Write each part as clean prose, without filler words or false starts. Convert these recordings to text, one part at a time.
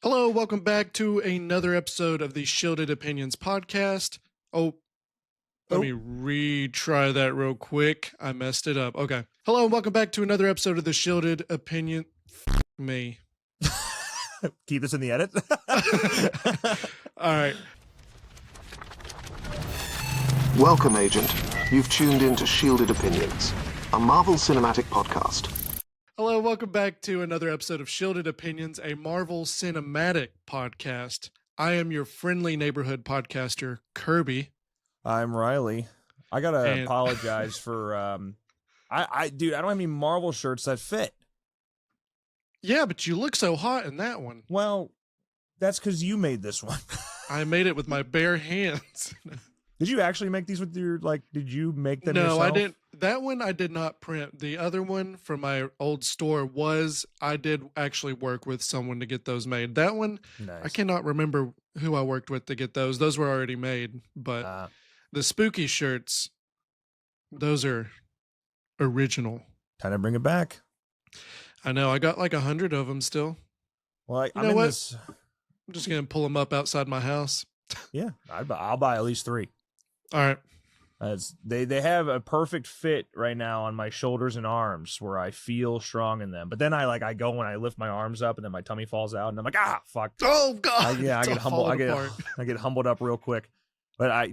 Hello, welcome back to another episode of the Shielded Opinions podcast. Let me retry that real quick. I messed it up. Okay. Hello, and welcome back to another episode of the Shielded Opinion. Me. Keep this in the edit. All right. Welcome, Agent. You've tuned into Shielded Opinions, a Marvel Cinematic podcast. Hello, welcome back to another episode of Shielded Opinions, a Marvel Cinematic podcast. I am your friendly neighborhood podcaster, Kirby. I'm Riley. I gotta apologize for dude, I don't have any Marvel shirts that fit. Yeah, but you look so hot in that one. Well, that's because you made this one. I made it with my bare hands. Did you actually make these with your, did you make them No, yourself? I didn't. That one I did not print. The other one from my old store I did actually work with someone to get those made. That one, Nice. I cannot remember who I worked with to get those. Those were already made. But the spooky shirts, those are original. Time to bring it back. I know. I got like 100 of them still. Well, I'm just going to pull them up outside my house. Yeah, I'll buy at least 3. All right. They have a perfect fit right now on my shoulders and arms where I feel strong in them. But then I go and I lift my arms up and then my tummy falls out and I'm like, fuck. Oh God. I get humbled. I get humbled up real quick. But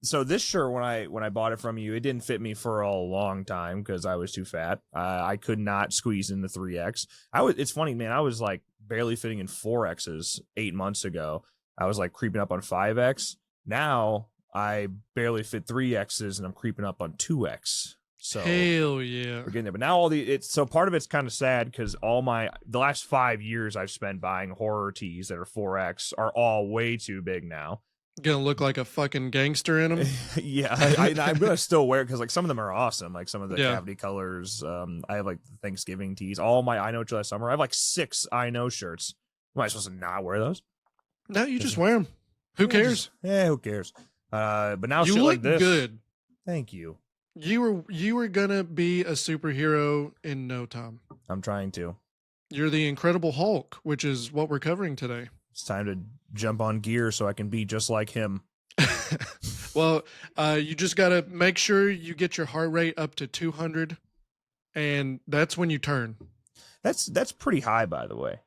so this shirt when I bought it from you, it didn't fit me for a long time because I was too fat. I could not squeeze in the 3X. It's funny, man. I was like barely fitting in 4Xs 8 months ago. I was like creeping up on 5X. Now I barely fit 3Xs and I'm creeping up on 2X. So hell yeah, we're getting there. But now so part of it's kind of sad because the last 5 years I've spent buying horror tees that are 4X are all way too big now. Gonna look like a fucking gangster in them. Yeah, I'm gonna still wear it because like some of them are awesome. Like some of the cavity colors. I have like Thanksgiving tees. All my I Know July Summer. I have like 6 I Know shirts. Am I supposed to not wear those? No, you just wear them. Who cares? Who cares? But now you shit look like this. Good. Thank you. You were gonna be a superhero in no time. I'm trying to. You're the Incredible Hulk, which is what we're covering today. It's time to jump on gear so I can be just like him. Well, you just gotta make sure you get your heart rate up to 200, and that's when you turn. That's pretty high, by the way.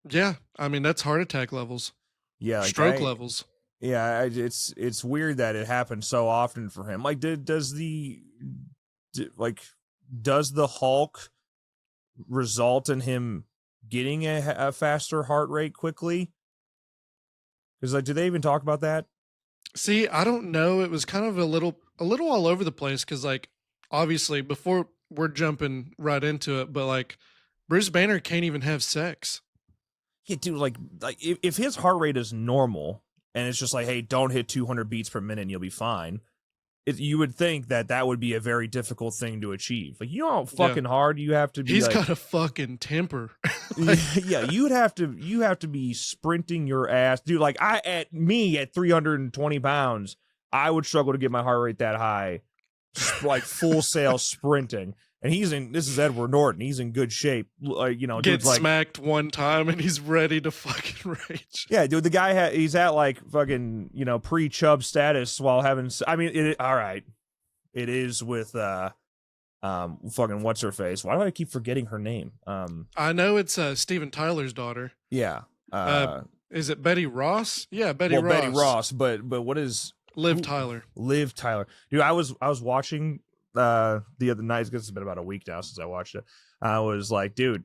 Yeah, I mean that's heart attack levels. Yeah, stroke levels. Yeah, it's weird that it happens so often for him. Like, does the Hulk result in him getting a faster heart rate quickly? Because do they even talk about that? See, I don't know. It was kind of a little all over the place. Because obviously, before we're jumping right into it, but Bruce Banner can't even have sex. Yeah, dude. If his heart rate is normal. And it's just like, hey, don't hit 200 beats per minute and you'll be fine. You would think that would be a very difficult thing to achieve. Like, you know how fucking hard you have to be. He's got a fucking temper. Yeah, you have to be sprinting your ass. Dude, at 320 pounds, I would struggle to get my heart rate that high. Like full sail sprinting. And this is Edward Norton. He's in good shape. Gets smacked one time and he's ready to fucking rage. Yeah, dude, the guy he's at fucking, pre-chub status while having, all right. It is with, fucking what's her face. Why do I keep forgetting her name? I know it's Steven Tyler's daughter. Yeah. Is it Betty Ross? Yeah, Betty Ross. Betty Ross, but what is Liv Tyler? Liv Tyler. Dude, I was watching the other night, because it's been about a week now since I watched it. I was like, dude,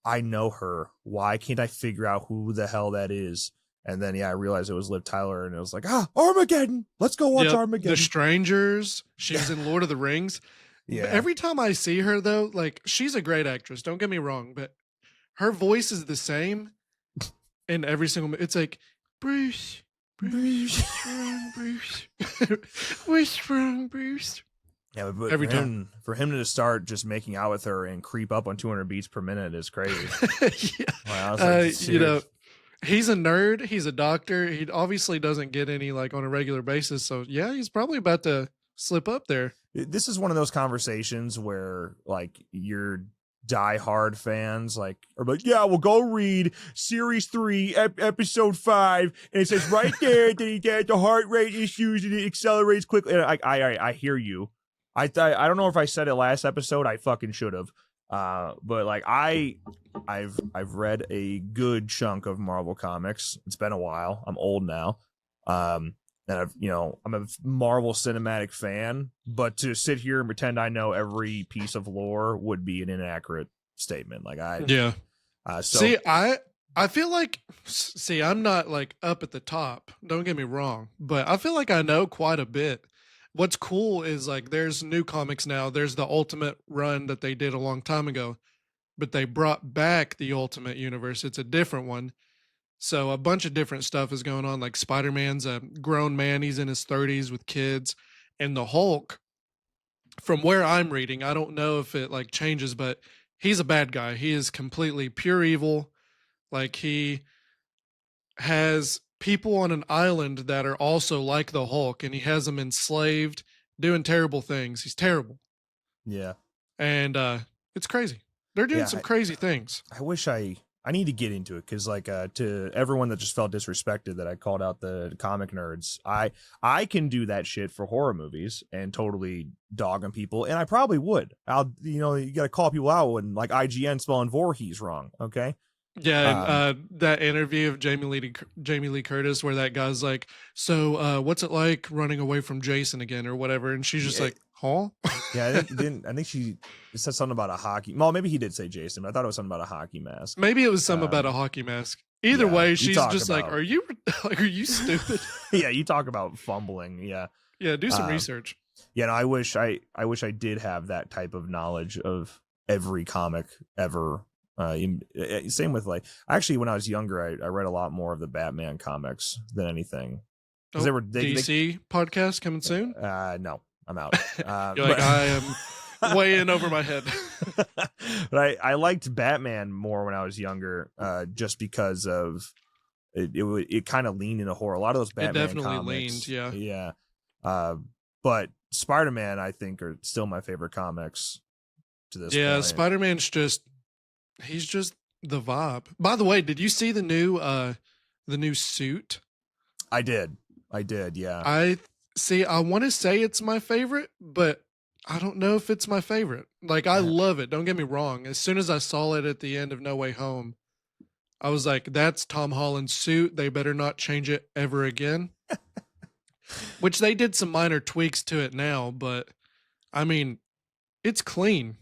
I know her. Why can't I figure out who the hell that is? And then I realized it was Liv Tyler, and it was like, Armageddon. Let's go watch Armageddon. The Strangers. She was in Lord of the Rings. Yeah. But every time I see her though, she's a great actress. Don't get me wrong, but her voice is the same in every single. It's like Bruce. What's wrong, Bruce? What's wrong, Bruce? Yeah, but every time for him to start just making out with her and creep up on 200 beats per minute is crazy. Yeah. Wow, he's a nerd. He's a doctor. He obviously doesn't get any on a regular basis. So yeah, he's probably about to slip up there. This is one of those conversations where you're diehard fans are like, yeah, we'll go read series 3, episode 5, and it says right there that he had the heart rate issues and it accelerates quickly. And I hear you. I don't know if I said it last episode. I fucking should have. But like I've read a good chunk of Marvel comics. It's been a while. I'm old now. And I'm a Marvel cinematic fan, but to sit here and pretend I know every piece of lore would be an inaccurate statement. See, I feel like, I'm not like up at the top. Don't get me wrong, but I feel like I know quite a bit. What's cool is like there's new comics now. There's the Ultimate run that they did a long time ago, but they brought back the Ultimate Universe. It's a different one. So a bunch of different stuff is going on. Like Spider-Man's a grown man. He's in his 30s with kids. And the Hulk, from where I'm reading, I don't know if it like changes, but he's a bad guy. He is completely pure evil. Like he has people on an island that are also like the Hulk, and he has them enslaved, doing terrible things. He's terrible. Yeah. And it's crazy. They're doing some crazy things. I wish I need to get into it because to everyone that just felt disrespected that I called out the comic nerds, I can do that shit for horror movies and totally dog on people, and I probably would. You got to call people out when like IGN spelling Voorhees wrong, okay? Yeah, and that interview of Jamie Lee Curtis where that guy's like, so what's it like running away from Jason again or whatever, and she's just like, huh? Yeah, I think she said something about a hockey. Well, maybe he did say Jason, but I thought it was something about a hockey mask. Maybe it was something about a hockey mask. Either way, she's just like, are you stupid? Yeah, you talk about fumbling. Yeah, do some research. Yeah, no, I wish I did have that type of knowledge of every comic ever. Same with actually when I was younger, I read a lot more of the Batman comics than anything. They DC podcast coming soon. No, I'm out. I am way in over my head. But I liked Batman more when I was younger, just because of it kind of leaned into horror. A lot of those Batman definitely comics, leaned, yeah. But Spider-Man, I think, are still my favorite comics to this point. Yeah, Spider-Man's he's just the vibe. By the way, did you see the new suit? I did, yeah. I want to say it's my favorite, but I don't know if it's my favorite. Like, I love it. Don't get me wrong. As soon as I saw it at the end of No Way Home, I was like, that's Tom Holland's suit. They better not change it ever again. Which they did some minor tweaks to it now, but I mean, it's clean.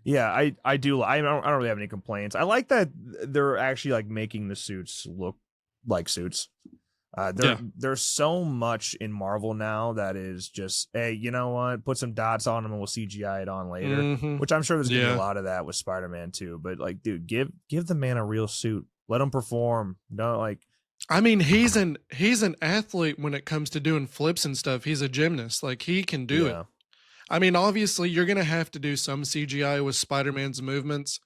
Yeah, I do. I don't really have any complaints. I like that they're actually like making the suits look like suits. There's so much in Marvel now that is just, hey, you know what? Put some dots on them and we'll CGI it on later. Mm-hmm. Which I'm sure there's gonna be a lot of that with Spider-Man too. But like, dude, give the man a real suit. Let him perform. No, like. I mean, he's an athlete when it comes to doing flips and stuff. He's a gymnast. Like, he can do it. I mean, obviously, you're going to have to do some CGI with Spider-Man's movements,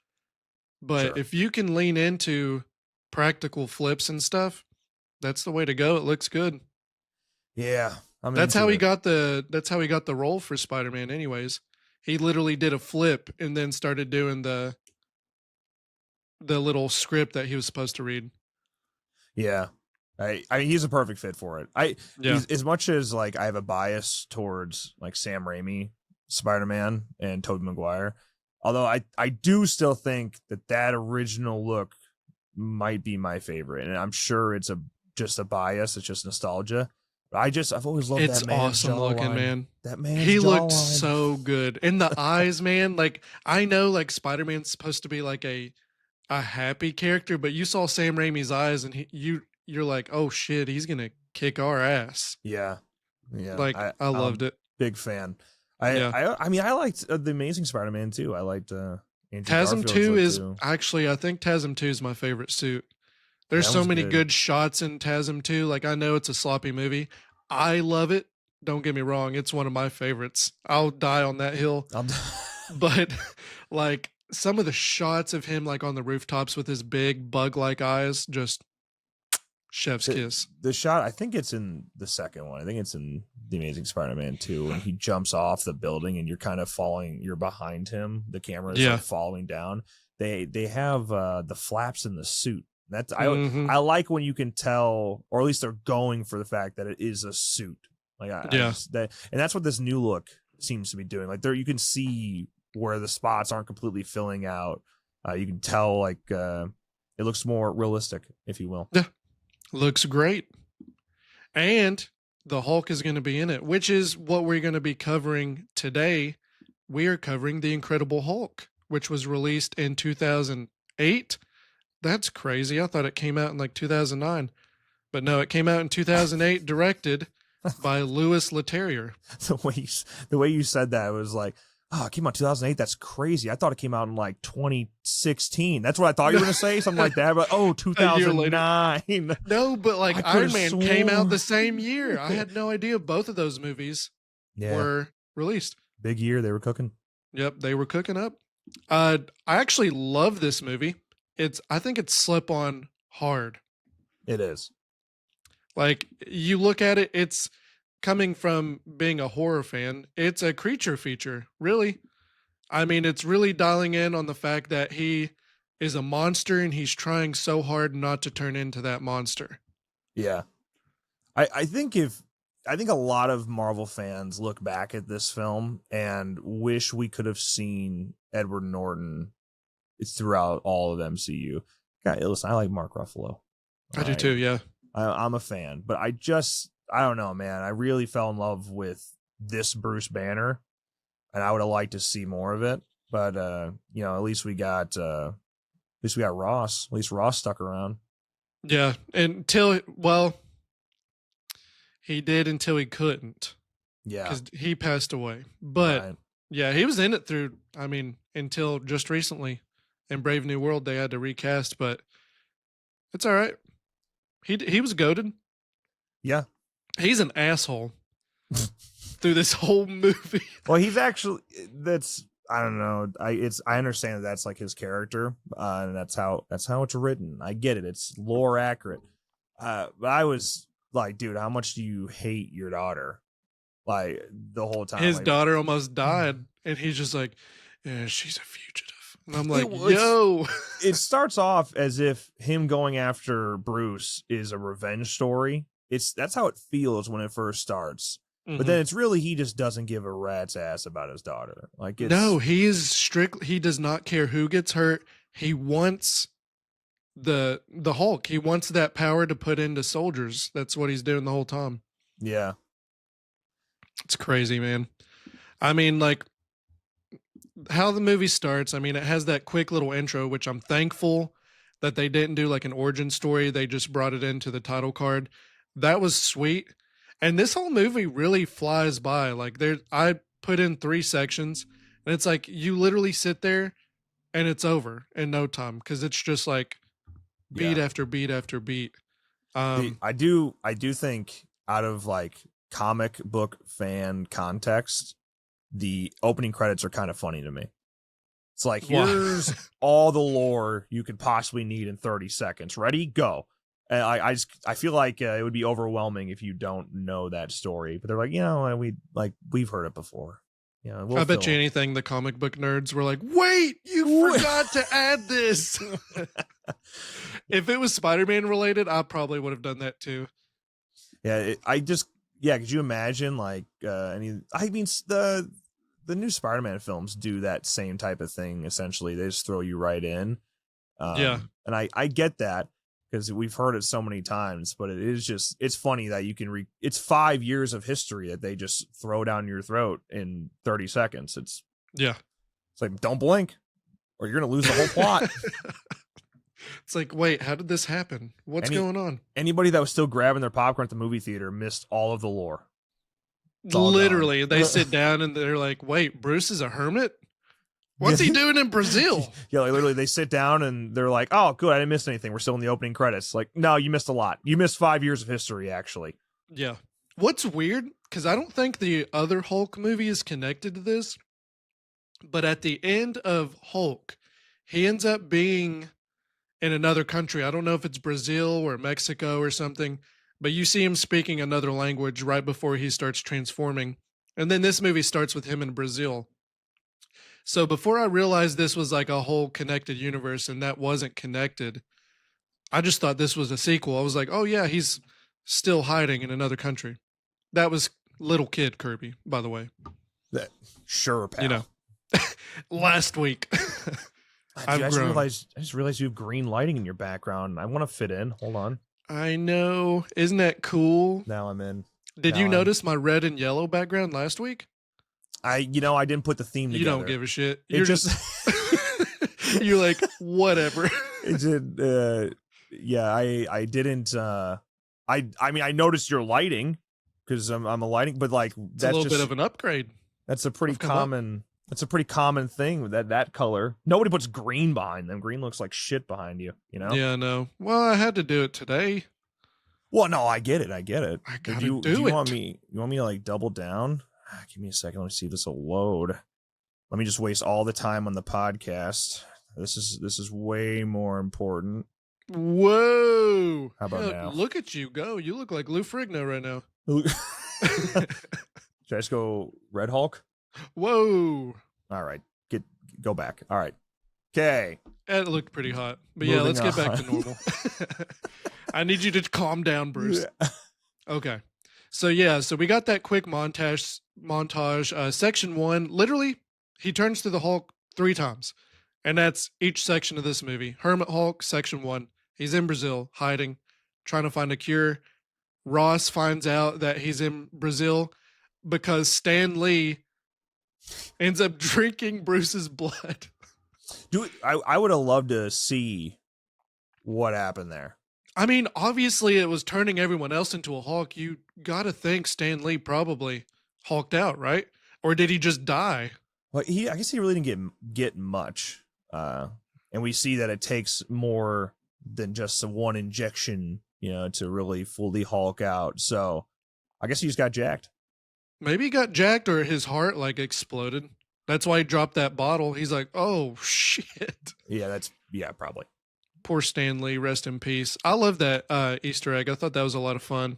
but if you can lean into practical flips and stuff, that's the way to go. It looks good. Yeah, that's how he got the role for Spider-Man. Anyways, he literally did a flip and then started doing the little script that he was supposed to read. Yeah. I mean, he's a perfect fit for it. As much as like I have a bias towards like Sam Raimi Spider-Man and Tobey Maguire, although I do still think that original look might be my favorite, and I'm sure it's just a bias, it's just nostalgia. But I've always loved that man. It's awesome looking, man. That man, he looked so good, and the eyes, man. Like, I know like Spider-Man's supposed to be like a happy character, but you saw Sam Raimi's eyes, and you're like, oh shit, he's gonna kick our ass. Yeah. Like, I loved it. Big fan. I mean, I liked the Amazing Spider-Man too. I liked Andrew TASM 2 is too. actually, I think TASM 2 is my favorite suit. There's so many good shots in TASM 2. Like, I know it's a sloppy movie. I love it. Don't get me wrong, it's one of my favorites. I'll die on that hill. But like, some of the shots of him like on the rooftops with his big bug-like eyes, just Chef's kiss. The shot, I think it's in the second one. I think it's in The Amazing Spider-Man 2 when he jumps off the building and you're kind of following, you're behind him. The camera is like falling down. They have the flaps in the suit. That's I like when you can tell, or at least they're going for the fact that it is a suit. Like and that's what this new look seems to be doing. Like there, you can see where the spots aren't completely filling out. You can tell like it looks more realistic, if you will. Yeah. Looks great. And the Hulk is going to be in it, which is what we're going to be covering today. We are covering The Incredible Hulk, which was released in 2008. That's crazy. I thought it came out in like 2009. But no, it came out in 2008, directed by Louis Leterrier. The way you said that was like, oh, it came out 2008. That's crazy. I thought it came out in like 2016. That's what I thought you were going to say, something like that. But 2009. No, but like Iron Man came out the same year. I had no idea both of those movies were released. Big year. They were cooking. Yep, they were cooking up. I actually love this movie. I think it's slip on hard. It is. Like you look at it, it's coming from being a horror fan, it's a creature feature, really. I mean, it's really dialing in on the fact that he is a monster and he's trying so hard not to turn into that monster. Yeah. I think a lot of Marvel fans look back at this film and wish we could have seen Edward Norton throughout all of MCU. God, listen, I like Mark Ruffalo. I do too, yeah. I'm a fan, but I don't know, man. I really fell in love with this Bruce Banner, and I would have liked to see more of it. But at least we got Ross. At least Ross stuck around. Yeah, he did until he couldn't. Yeah, because he passed away. But yeah, he was in it until just recently. In Brave New World, they had to recast, but it's all right. He was goated. Yeah. He's an asshole through this whole movie. Well, he's actually, I don't know. I understand that that's like his character, and that's how it's written. I get it. It's lore accurate. But I was like, dude, how much do you hate your daughter? Like the whole time. His daughter almost died, and he's just like, yeah, she's a fugitive. And I'm like, yo. It starts off as if him going after Bruce is a revenge story. That's how it feels when it first starts. Mm-hmm. But then it's really, he just doesn't give a rat's ass about his daughter. Like no, he is strict. He does not care who gets hurt. He wants the Hulk. He wants that power to put into soldiers. That's what he's doing the whole time. Yeah. It's crazy, man. I mean, like, how the movie starts, I mean, it has that quick little intro, which I'm thankful that they didn't do like an origin story. They just brought it into the title card. That was sweet. And this whole movie really flies by. Like I put in 3 sections and it's like you literally sit there and it's over in no time because it's just like beat after beat after beat. I do think out of like comic book fan context, the opening credits are kind of funny to me. It's like, here's all the lore you could possibly need in 30 seconds. Ready? Go. And I feel like it would be overwhelming if you don't know that story. But they're like, we've heard it before. Yeah, I bet you anything the comic book nerds were like, wait, you forgot to add this. If it was Spider-Man related, I probably would have done that too. Yeah, could you imagine like the new Spider-Man films do that same type of thing. Essentially, they just throw you right in. And I get that because we've heard it so many times, but it's funny that you can it's 5 years of history that they just throw down your throat in 30 seconds. It's like, don't blink or you're going to lose the whole plot. It's like, wait, how did this happen? What's going on? Anybody that was still grabbing their popcorn at the movie theater missed all of the lore. Literally, they sit down and they're like, wait, Bruce is a hermit? What's he doing in Brazil? Yeah, like literally they sit down and they're like, oh, good, I didn't miss anything. We're still in the opening credits. Like, no, you missed a lot. You missed 5 years of history, actually. Yeah. What's weird, because I don't think the other Hulk movie is connected to this, but at the end of Hulk, he ends up being in another country. I don't know if it's Brazil or Mexico or something, but you see him speaking another language right before he starts transforming. And then this movie starts with him in Brazil. So before I realized this was like a whole connected universe and that wasn't connected, I just thought this was a sequel. I was like, oh yeah, he's still hiding in another country. That was little kid Kirby, by the way. Sure, pal. You know, last week. I just realized you have green lighting in your background. I want to fit in. Hold on. I know. Isn't that cool? Now I'm in. Did you notice my red and yellow background last week? I didn't put the theme together. You don't give a shit. You're just you're like, whatever. It did. Yeah, I didn't. I mean, I noticed your lighting because I'm a lighting, but like it's a little bit of an upgrade. That's a pretty common. That's a pretty common thing. That color. Nobody puts green behind them. Green looks like shit behind you. You know. Yeah, no. Well, I had to do it today. Well, no, I get it. I gotta do do it. Want me? You want me to like double down? Give me a second. Let me see if this will load. Let me just waste all the time on the podcast. This is way more important. Whoa! How about now? Look at you go. You look like Lou Ferrigno right now. Should I just go Red Hulk? Whoa! All right, go back. All right, okay. It looked pretty hot, but Moving yeah, let's get back on. to normal. I need you to calm down, Bruce. Yeah. Okay. So we got that quick montage. Section 1, literally, he turns to the Hulk 3 times, and that's each section of this movie. Hermit Hulk, Section 1. He's in Brazil, hiding, trying to find a cure. Ross finds out that he's in Brazil because Stan Lee ends up drinking Bruce's blood. Dude, I would have loved to see what happened there. I mean, obviously it was turning everyone else into a Hulk. You gotta think Stan Lee probably hulked out, right? Or did he just die? Well, I guess he really didn't get much. And we see that it takes more than just one injection, to really fully Hulk out. So I guess he just got jacked. Maybe he got jacked or his heart like exploded. That's why he dropped that bottle. He's like, oh shit. Yeah, probably. Poor Stan Lee, rest in peace. I love that Easter egg. I thought that was a lot of fun.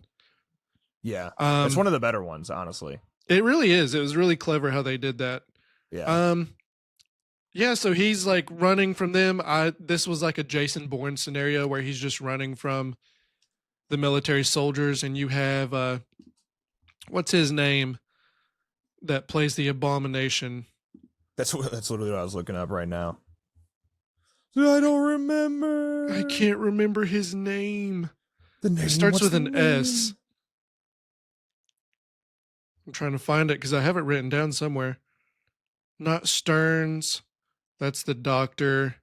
Yeah, it's one of the better ones, honestly. It really is. It was really clever how they did that. Yeah. Yeah, so he's like running from them. This was like a Jason Bourne scenario where he's just running from the military soldiers, and you have what's his name that plays the Abomination? That's literally what I was looking up right now. I don't remember. I can't remember his name. The name. It starts with an name? S. I'm trying to find it because I have it written down somewhere. Not Stearns. That's the doctor.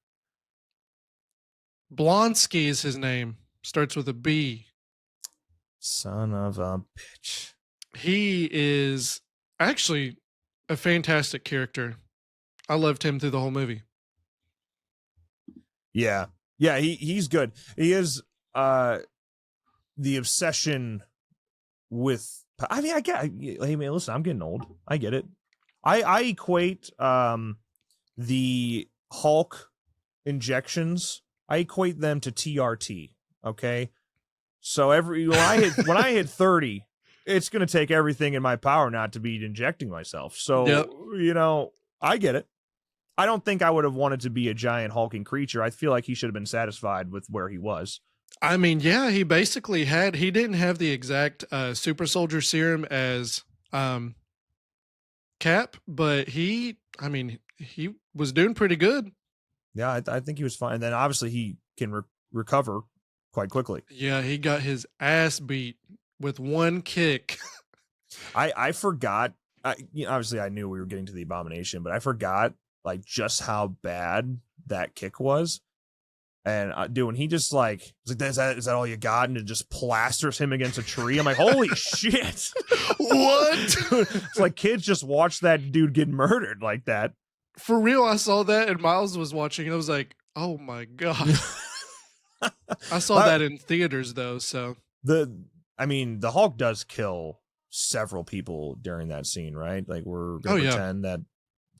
Blonsky is his name. Starts with a B. Son of a bitch. He is actually a fantastic character. I loved him through the whole movie. Yeah. Yeah, he's good. He is the obsession with, I mean, hey man, listen, I'm getting old. I get it. I equate the Hulk injections, I equate them to TRT, okay? So when I hit 30, it's going to take everything in my power not to be injecting myself. So, yep. I get it. I don't think I would have wanted to be a giant hulking creature. I feel like he should have been satisfied with where he was. I mean, yeah, he basically he didn't have the exact super soldier serum as Cap, but he was doing pretty good. Yeah, I think he was fine. And then obviously he can recover quite quickly. Yeah, he got his ass beat with one kick. I forgot. Obviously I knew we were getting to the Abomination, but I forgot like just how bad that kick was. And dude, when he just like, is that all you got? And it just plasters him against a tree. I'm like, holy shit. What? Dude, it's like kids just watch that dude get murdered like that. For real, I saw that and Miles was watching and I was like, oh my God. I saw that in theaters though, so. The Hulk does kill several people during that scene, right? Like we're going to pretend that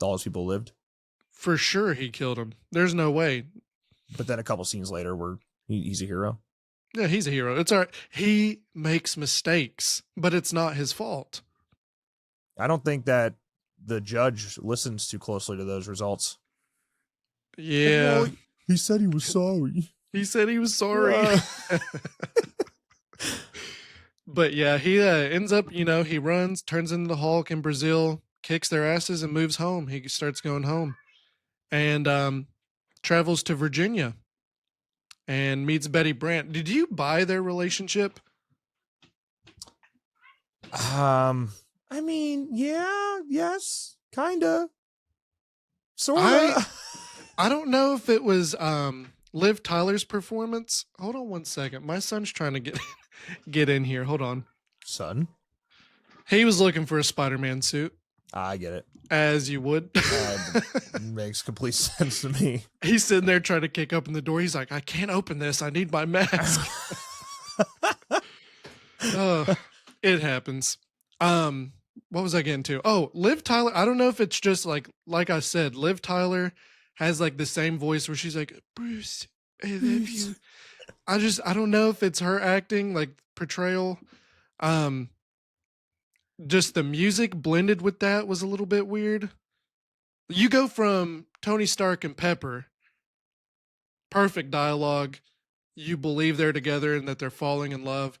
all those people lived. For sure he killed him. There's no way. But then a couple scenes later, he's a hero. Yeah, he's a hero. It's all right. He makes mistakes, but it's not his fault. I don't think that the judge listens too closely to those results. Yeah. Well, he said he was sorry. He said he was sorry. But yeah, he ends up, he runs, turns into the Hulk in Brazil, kicks their asses, and moves home. He starts going home and travels to Virginia and meets Betty Brant. Did you buy their relationship? I mean, yeah, yes, kinda, sorta. I don't know if it was Liv Tyler's performance. Hold on one second. My son's trying to get in here. Hold on. Son, He was looking for a Spider-Man suit, I get it. as you would. Makes complete sense to me. He's sitting there trying to kick open the door. He's like, I can't open this. I need my mask. It happens. What was I getting to? Oh, Liv Tyler. I don't know if it's just like I said, Liv Tyler has like the same voice where she's like, Bruce, I love you. I don't know if it's her acting, like portrayal. Just the music blended with that was a little bit weird. You go from Tony Stark and Pepper, perfect dialogue, you believe they're together and that they're falling in love,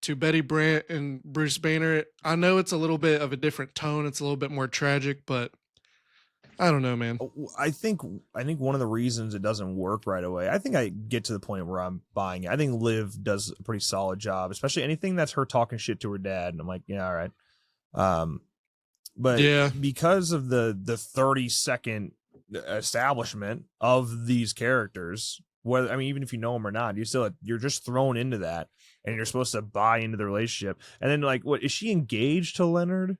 to Betty Brant and Bruce Banner. I know it's a little bit of a different tone. It's a little bit more tragic, but I don't know, man. I think one of the reasons it doesn't work right away, I think I get to the point where I'm buying it. I think Liv does a pretty solid job, especially anything that's her talking shit to her dad. And I'm like, yeah, all right. But yeah, because of the 30-second establishment of these characters, whether, I mean, even if you know them or not, you're just thrown into that and you're supposed to buy into the relationship. And then like, what, is she engaged to Leonard?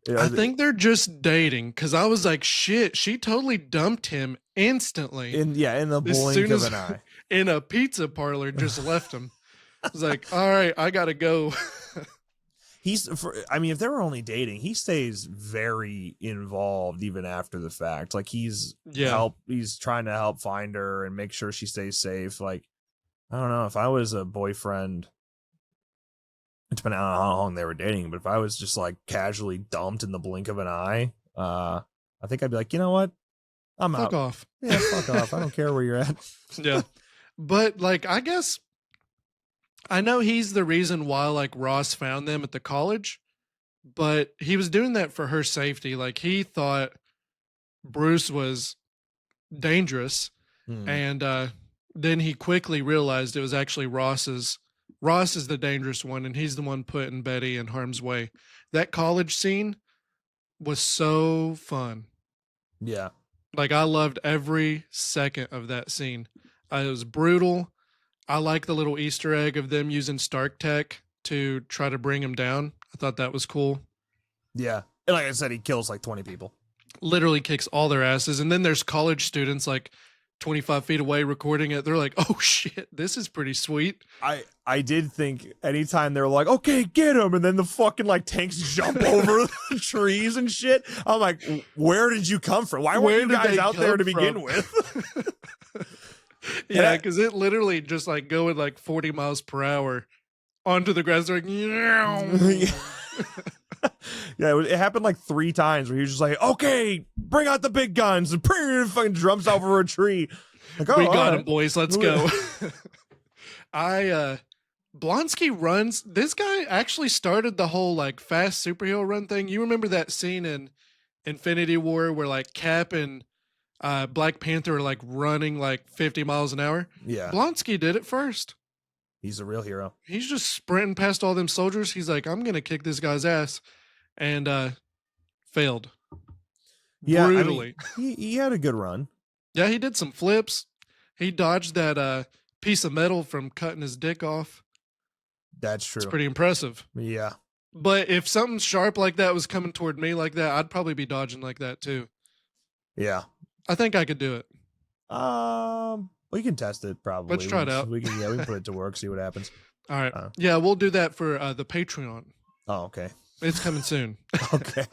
I think they're just dating, because I was like, shit, she totally dumped him instantly. In the blink of an eye. In a pizza parlor, just left him. I was like, all right, I gotta go. If they were only dating, he stays very involved even after the fact. Like he's trying to help find her and make sure she stays safe. Like, I don't know, if I was a boyfriend, depending on how long they were dating, but if I was just like casually dumped in the blink of an eye, I think I'd be like, you know what? I'm out. Fuck off. Yeah, fuck off. I don't care where you're at. Yeah. But like, I guess I know he's the reason why like Ross found them at the college, but he was doing that for her safety. Like he thought Bruce was dangerous, and then he quickly realized it was actually Ross is the dangerous one, and he's the one putting Betty in harm's way. That college scene was so fun. Yeah. Like I loved every second of that scene. It was brutal. I like the little Easter egg of them using Stark Tech to try to bring him down. I thought that was cool. Yeah. And like I said, he kills like 20 people. Literally kicks all their asses. And then there's college students like 25 feet away recording it. They're like, oh shit, this is pretty sweet. I did think anytime they're like, okay, get him, and then the fucking like tanks jump over the trees and shit, I'm like, where did you come from? Why weren't you guys out there to begin with? Yeah, because it literally just like going like 40 miles per hour onto the grass. They're like, yeah, it happened like 3 times where he was just like, okay, bring out the big guns, and fucking jumps over a tree. Like, oh, we got him, boys. Let's go. Blonsky runs. This guy actually started the whole like fast superhero run thing. You remember that scene in Infinity War where like Cap and Black Panther are like running like 50 miles an hour? Yeah. Blonsky did it first. He's a real hero. He's just sprinting past all them soldiers. He's like, I'm going to kick this guy's ass. And failed. Yeah, brutally. I mean, he had a good run. Yeah, he did some flips. He dodged that piece of metal from cutting his dick off. That's true. It's pretty impressive. Yeah. But if something sharp like that was coming toward me like that, I'd probably be dodging like that too. Yeah. I think I could do it. We can test it probably. Let's try it out. We can put it to work, see what happens. All right. Yeah, we'll do that for the Patreon. Oh, okay. It's coming soon. Okay.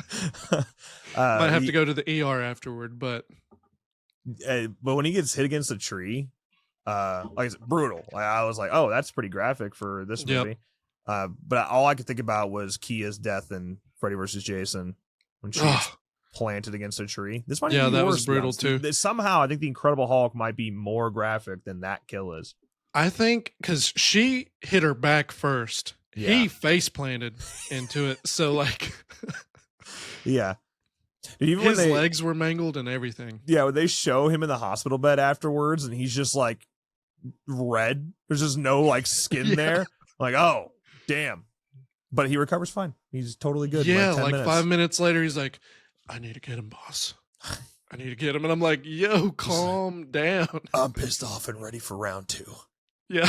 Might have to go to the ER afterward, but when he gets hit against a tree, like it's brutal. Like, I was like, oh, that's pretty graphic for this Yep. movie. But all I could think about was Kia's death in Freddy vs. Jason when she gets Ugh. planted against a tree. This might Yeah, be that worse, was to be brutal, honest. too. Somehow, I think the Incredible Hulk might be more graphic than that kill is. I think because she hit her back first. Yeah. He face planted into it. So like Yeah. And even his when they, legs were mangled and everything. yeah, when they show him in the hospital bed afterwards, and he's just like red. There's just no like skin Yeah. there. Like, oh, damn. But he recovers fine. He's totally good. in Yeah, 10 like minutes. 5 minutes later, he's like, I need to get him, boss. I need to get him. And I'm like, yo, calm down. I'm pissed off and ready for round 2. Yeah.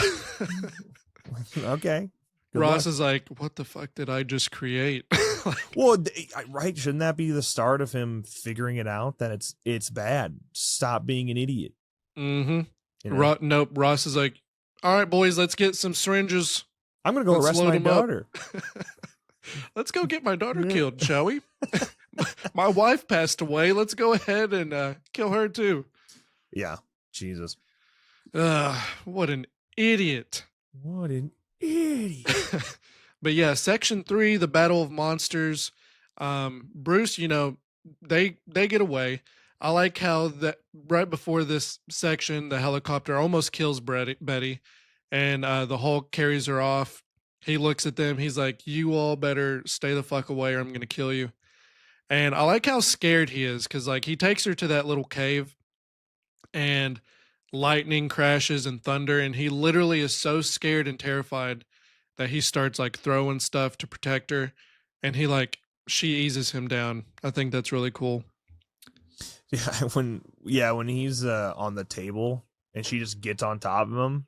Okay. Good Ross luck. is like, what the fuck did I just create? Well, right? Shouldn't that be the start of him figuring it out that it's bad? Stop being an idiot. Mm-hmm. You know? Nope. Ross is like, all right, boys, let's get some syringes. I'm gonna go Let's arrest load my him up. daughter. Let's go get my daughter Yeah. killed, shall we? My wife passed away. Let's go ahead and kill her too. Yeah, Jesus, What an idiot. what an idiot. But yeah, section 3, the Battle of Monsters. Bruce, they get away. I like how that right before this section, the helicopter almost kills Betty, and the Hulk carries her off. He looks at them. He's like, "You all better stay the fuck away, or I'm gonna kill you." And I like how scared he is because like he takes her to that little cave, and lightning crashes and thunder, and he literally is so scared and terrified that he starts like throwing stuff to protect her, and she eases him down. I think that's really cool. Yeah, when he's on the table and she just gets on top of him,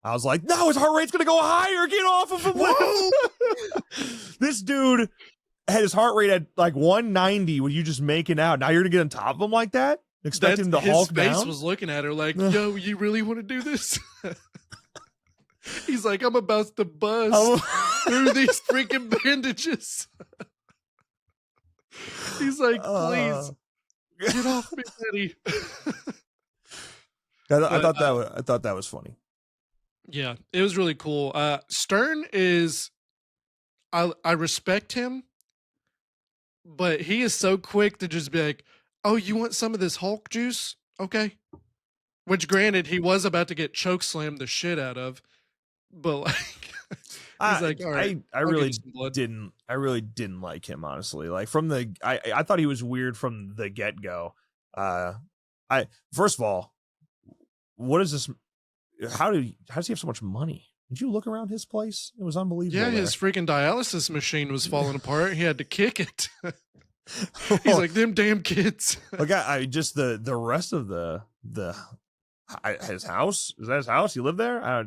I was like, no, his heart rate's gonna go higher. Get off of him. This dude had his heart rate at like 190 when you just making out. Now you're gonna get on top of him like that? Expecting the His Hulk face down? was looking at her like, yo, you really want to do this? He's like, I'm about to bust through these freaking bandages. He's like, please get off me, Betty. I thought that was funny. Yeah, it was really cool. Stern is, I respect him, but he is so quick to just be like, oh, you want some of this Hulk juice? Okay. Which granted, he was about to get choke slammed the shit out of, but like, he's like, all right, I really didn't like him, honestly. Like I thought he was weird from the get go. First of all, what is this? How does he have so much money? Did you look around his place? It was unbelievable. yeah, his freaking dialysis machine was falling apart. He had to kick it. He's like, them damn kids. Like I just the rest of his house, is that his house? He lived there? I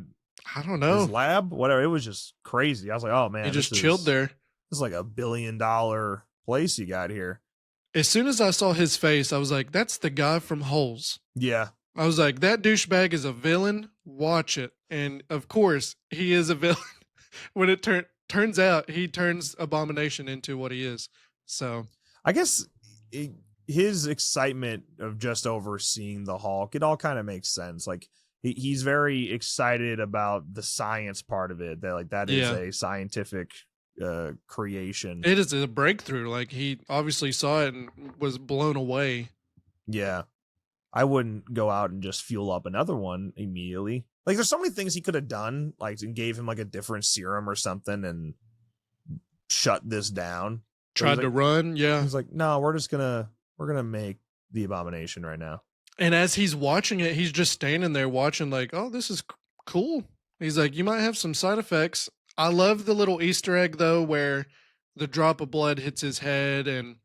don't His know. lab, whatever. It was just crazy. I was like, oh man, He just this chilled is- there. This is like $1 billion place you got here. As soon as I saw his face, I was like, that's the guy from Holes. Yeah. I was like, that douchebag is a villain. Watch it. And of course, he is a villain. When it turns out, he turns Abomination into what he is. So I guess his excitement of just overseeing the Hulk, it all kind of makes sense. Like he's very excited about the science part of it. That is Yeah. a scientific creation. it is a breakthrough. Like he obviously saw it and was blown away. Yeah. I wouldn't go out and just fuel up another one immediately. Like there's so many things he could have done, like and gave him like a different serum or something and shut this down. But Tried he's to like, run. Yeah. He's like, no, we're gonna make the Abomination right now. And as he's watching it, he's just standing there watching, like, oh, this is cool. He's like, you might have some side effects. I love the little Easter egg, though, where the drop of blood hits his head and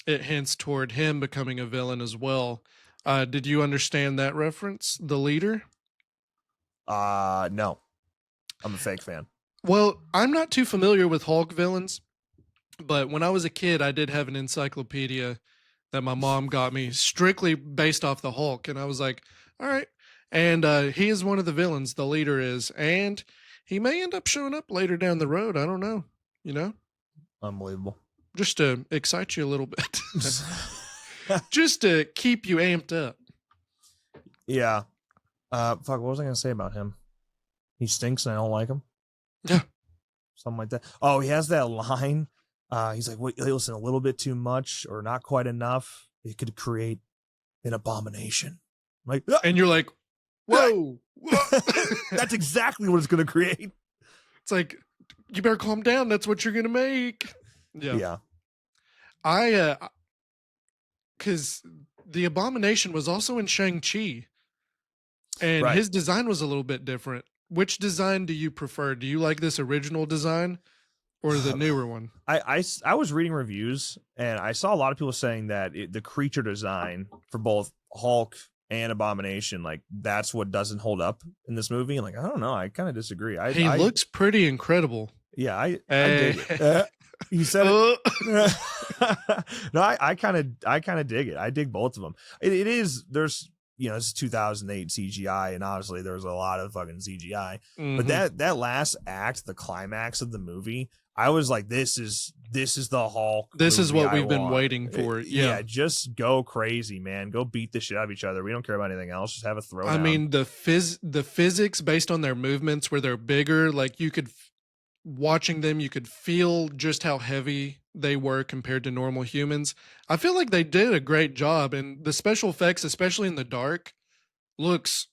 it hints toward him becoming a villain as well. Did you understand that reference? The leader? No. I'm a fake fan. Well, I'm not too familiar with Hulk villains, but when I was a kid, I did have an encyclopedia that my mom got me strictly based off the Hulk. And I was like, all right. And he is one of the villains, the leader is. And he may end up showing up later down the road. I don't know, Unbelievable. just to excite you a little bit, just to keep you amped up. Yeah. Fuck, what was I gonna say about him? He stinks and I don't like him. Yeah. Something like that. Oh, he has that line. He's like, wait, listen, a little bit too much or not quite enough. It could create an abomination. I'm like, "Ah!" And you're like, whoa. That's exactly what it's gonna create. It's like, you better calm down. That's what you're gonna make. Yeah. Because the abomination was also in Shang-Chi, and Right. his design was a little bit different. Which design do you prefer? Do you like this original design or the newer one? I was reading reviews and I saw a lot of people saying that the creature design for both Hulk and Abomination, like that's what doesn't hold up in this movie. And like, I don't know, I kind of disagree. He looks pretty incredible. Yeah, I dig it. You said it. No, I kind of dig it. I dig both of them. It is, there's, it's 2008 CGI, and obviously there's a lot of fucking CGI. But that last act, the climax of the movie, I was like, this is the Hulk. This is what we've been waiting for. Yeah, just go crazy, man. Go beat the shit out of each other. We don't care about anything else. Just have a throwdown. I mean, the physics based on their movements, where they're bigger, like you could watching them, you could feel just how heavy they were compared to normal humans. I feel like they did a great job, and the special effects, especially in the dark, looks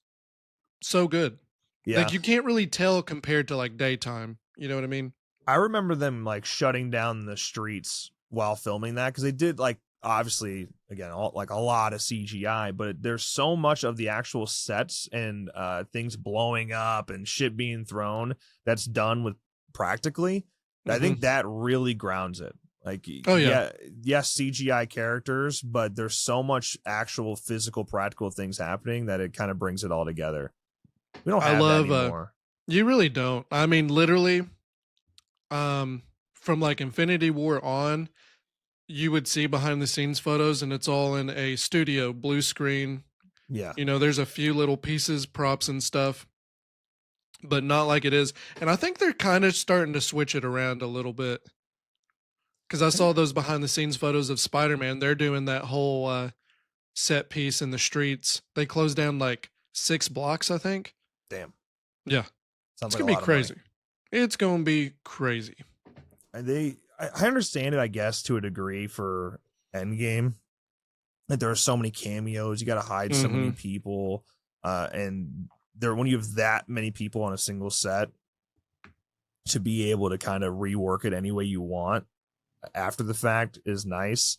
so good. Yeah. Like you can't really tell compared to like daytime. You know what I mean? I remember them like shutting down the streets while filming that, because they did, like, obviously again like a lot of CGI, but there's so much of the actual sets and things blowing up and shit being thrown that's done with practically. I think that really grounds it. Like, yes, CGI characters, but there's so much actual physical practical things happening that it kind of brings it all together. We don't have that anymore. You really don't. I mean, literally, from like Infinity War on, you would see behind the scenes photos and it's all in a studio, blue screen. Yeah. There's a few little pieces, props and stuff, but not like it is. And I think they're kind of starting to switch it around a little bit. Because I saw those behind the scenes photos of Spider-Man. They're doing that whole set piece in the streets. They closed down like 6 blocks, I think. Damn. Yeah. Sounds it's like going to be crazy. It's going to be crazy. I understand it, I guess, to a degree for Endgame. Like there are so many cameos. You got to hide so many people. And when you have that many people on a single set, to be able to kind of rework it any way you want after the fact is nice.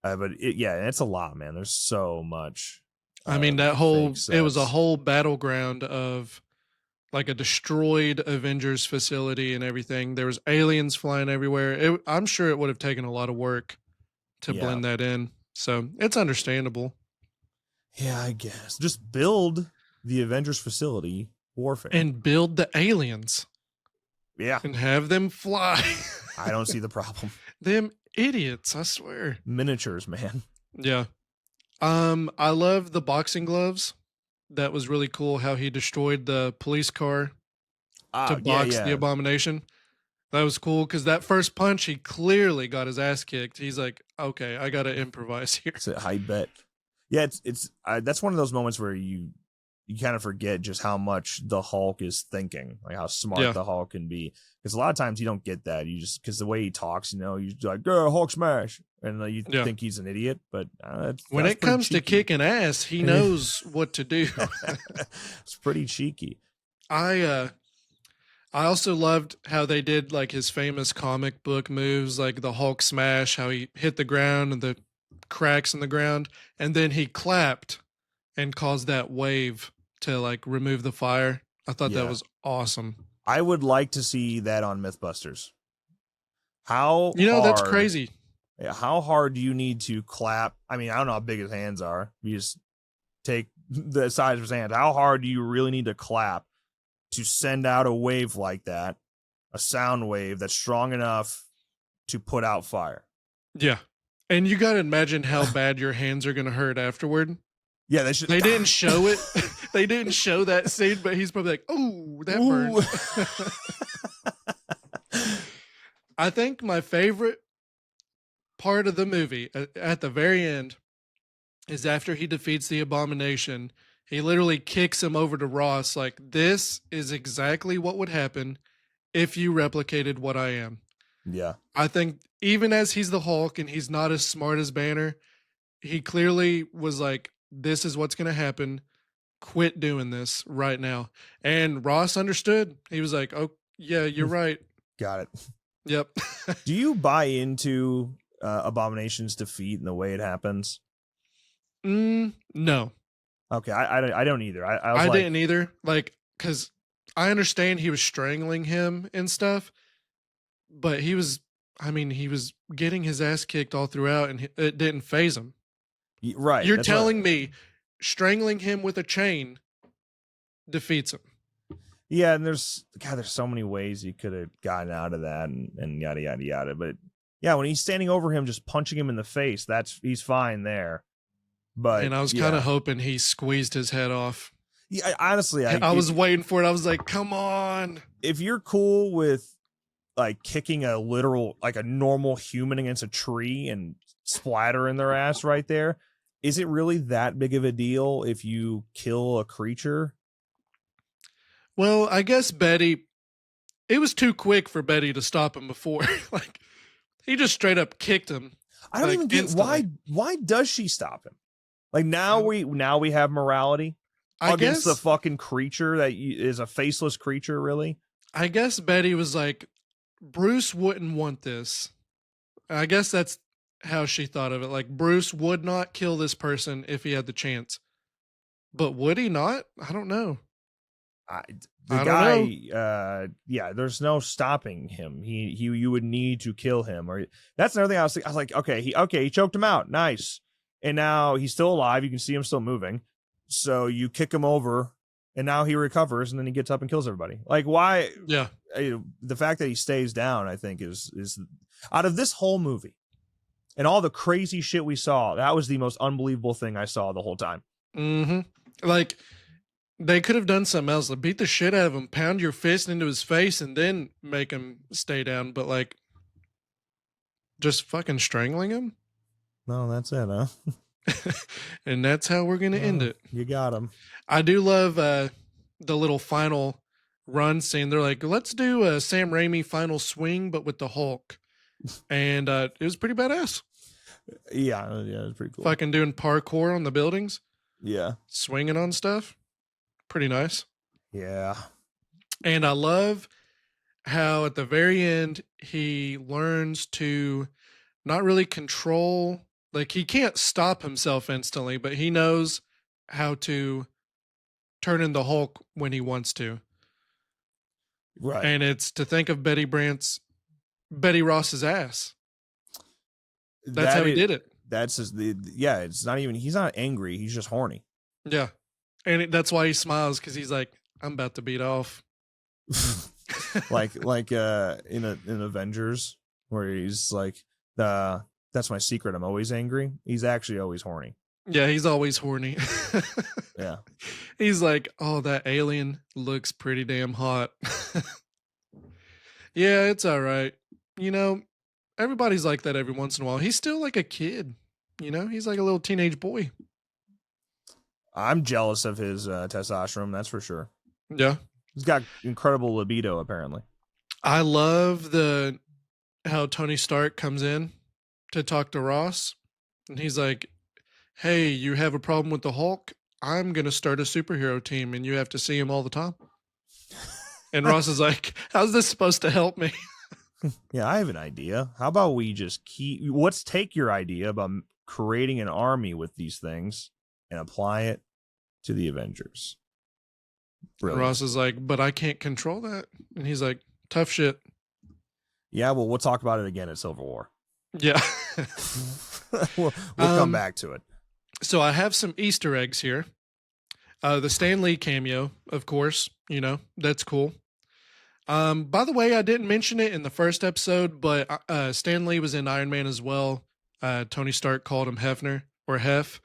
But it's a lot, man. There's so much. I mean, it was a whole battleground of like a destroyed Avengers facility and everything. There was aliens flying everywhere. I'm sure it would have taken a lot of work to blend that in. So it's understandable. Yeah, I guess. Just build the Avengers facility, warfare. And build the aliens. Yeah. And have them fly. I don't see the problem. Them idiots, I swear. Miniatures, man. Yeah. I love the boxing gloves. That was really cool how he destroyed the police car to box the Abomination. That was cool because that first punch, he clearly got his ass kicked. He's like, okay, I got to improvise here. It's a high bet. Yeah, it's that's one of those moments where you kind of forget just how much the Hulk is thinking, like how smart the Hulk can be. Because a lot of times you don't get that. You just, because the way he talks, you're like, "Girl, Hulk smash," and you think he's an idiot. But when it comes to kicking ass, he knows what to do. It's pretty cheeky. I also loved how they did like his famous comic book moves, like the Hulk smash, how he hit the ground and the cracks in the ground, and then he clapped and caused that wave to like remove the fire. I thought that was awesome. I would like to see that on Mythbusters. How that's crazy. Yeah, how hard do you need to clap? I mean, I don't know how big his hands are. You just take the size of his hands. How hard do you really need to clap to send out a wave like that, a sound wave that's strong enough to put out fire? Yeah. And you got to imagine how bad your hands are going to hurt afterward. Yeah, they didn't show it. They didn't show that scene, but he's probably like, "Oh, that burned." I think my favorite part of the movie at the very end is after he defeats the Abomination He literally kicks him over to Ross like, this is exactly what would happen if you replicated what I am. Yeah. I think even as he's the Hulk and he's not as smart as Banner, he clearly was like, this is what's going to happen. Quit doing this right now. And Ross understood. He was like, oh, yeah, you're right. Got it. Yep. Do you buy into Abomination's defeat and the way it happens? No. Okay, I don't either. I was I like, didn't either. Like, because I understand he was strangling him and stuff, but he was getting his ass kicked all throughout and it didn't phase him. right. You're that's telling me strangling him with a chain defeats him. Yeah, and there's so many ways you could have gotten out of that and yada yada yada. But yeah, when he's standing over him, just punching him in the face, he's fine there. But And I was kind of hoping he squeezed his head off. Yeah, honestly, I was waiting for it. I was like, come on. If you're cool with like kicking a normal human against a tree and splattering their ass right there, is it really that big of a deal if you kill a creature? Well, I guess Betty, it was too quick for Betty to stop him before. Like, he just straight up kicked him. I don't even get why does she stop him? Like now we have morality against the fucking creature that is a faceless creature, really? I guess Betty was like, Bruce wouldn't want this. I guess that's how she thought of it. Like, Bruce would not kill this person if he had the chance. But would he not? I don't know. The guy, there's no stopping him. You would need to kill him, or that's another thing. I was like, okay, he choked him out, nice, and now he's still alive. You can see him still moving, so you kick him over, and now he recovers, and then he gets up and kills everybody. Like, why? Yeah, the fact that he stays down, I think, is out of this whole movie and all the crazy shit we saw. That was the most unbelievable thing I saw the whole time. Mm-hmm. Like, they could have done something else. Like, beat the shit out of him, pound your fist into his face, and then make him stay down. But like, just fucking strangling him. No, that's it, huh? And that's how we're gonna end it. You got him. I do love the little final run scene. They're like, let's do a Sam Raimi final swing, but with the Hulk, and it was pretty badass. Yeah, it was pretty cool. Fucking doing parkour on the buildings. Yeah, swinging on stuff. Pretty nice. Yeah. And I love how at the very end he learns to not really control, like he can't stop himself instantly, but he knows how to turn into Hulk when he wants to. Right. And it's to think of Betty Ross's ass. That's how he did it. That's it's not even, he's not angry, he's just horny. Yeah. And that's why he smiles, because he's like, I'm about to beat off. like in Avengers, where he's like, that's my secret, I'm always angry. He's actually always horny. Yeah, he's always horny. Yeah. He's like, oh, that alien looks pretty damn hot. Yeah, it's all right. You know, everybody's like that every once in a while. He's still like a kid. You know, he's like a little teenage boy. I'm jealous of his testosterone, that's for sure. Yeah. He's got incredible libido, apparently. I love how Tony Stark comes in to talk to Ross. And he's like, hey, you have a problem with the Hulk? I'm going to start a superhero team and you have to see him all the time. And Ross is like, how's this supposed to help me? Yeah, I have an idea. How about we just let's take your idea about creating an army with these things and apply it to the Avengers. Brilliant. Ross is like, but I can't control that. And he's like, tough shit. Yeah, well, we'll talk about it again at Civil War. Yeah. we'll come back to it. So I have some Easter eggs here. The Stan Lee cameo, of course, you know, that's cool. By the way, I didn't mention it in the first episode, but Stan Lee was in Iron Man as well. Tony Stark called him Hefner or Hef.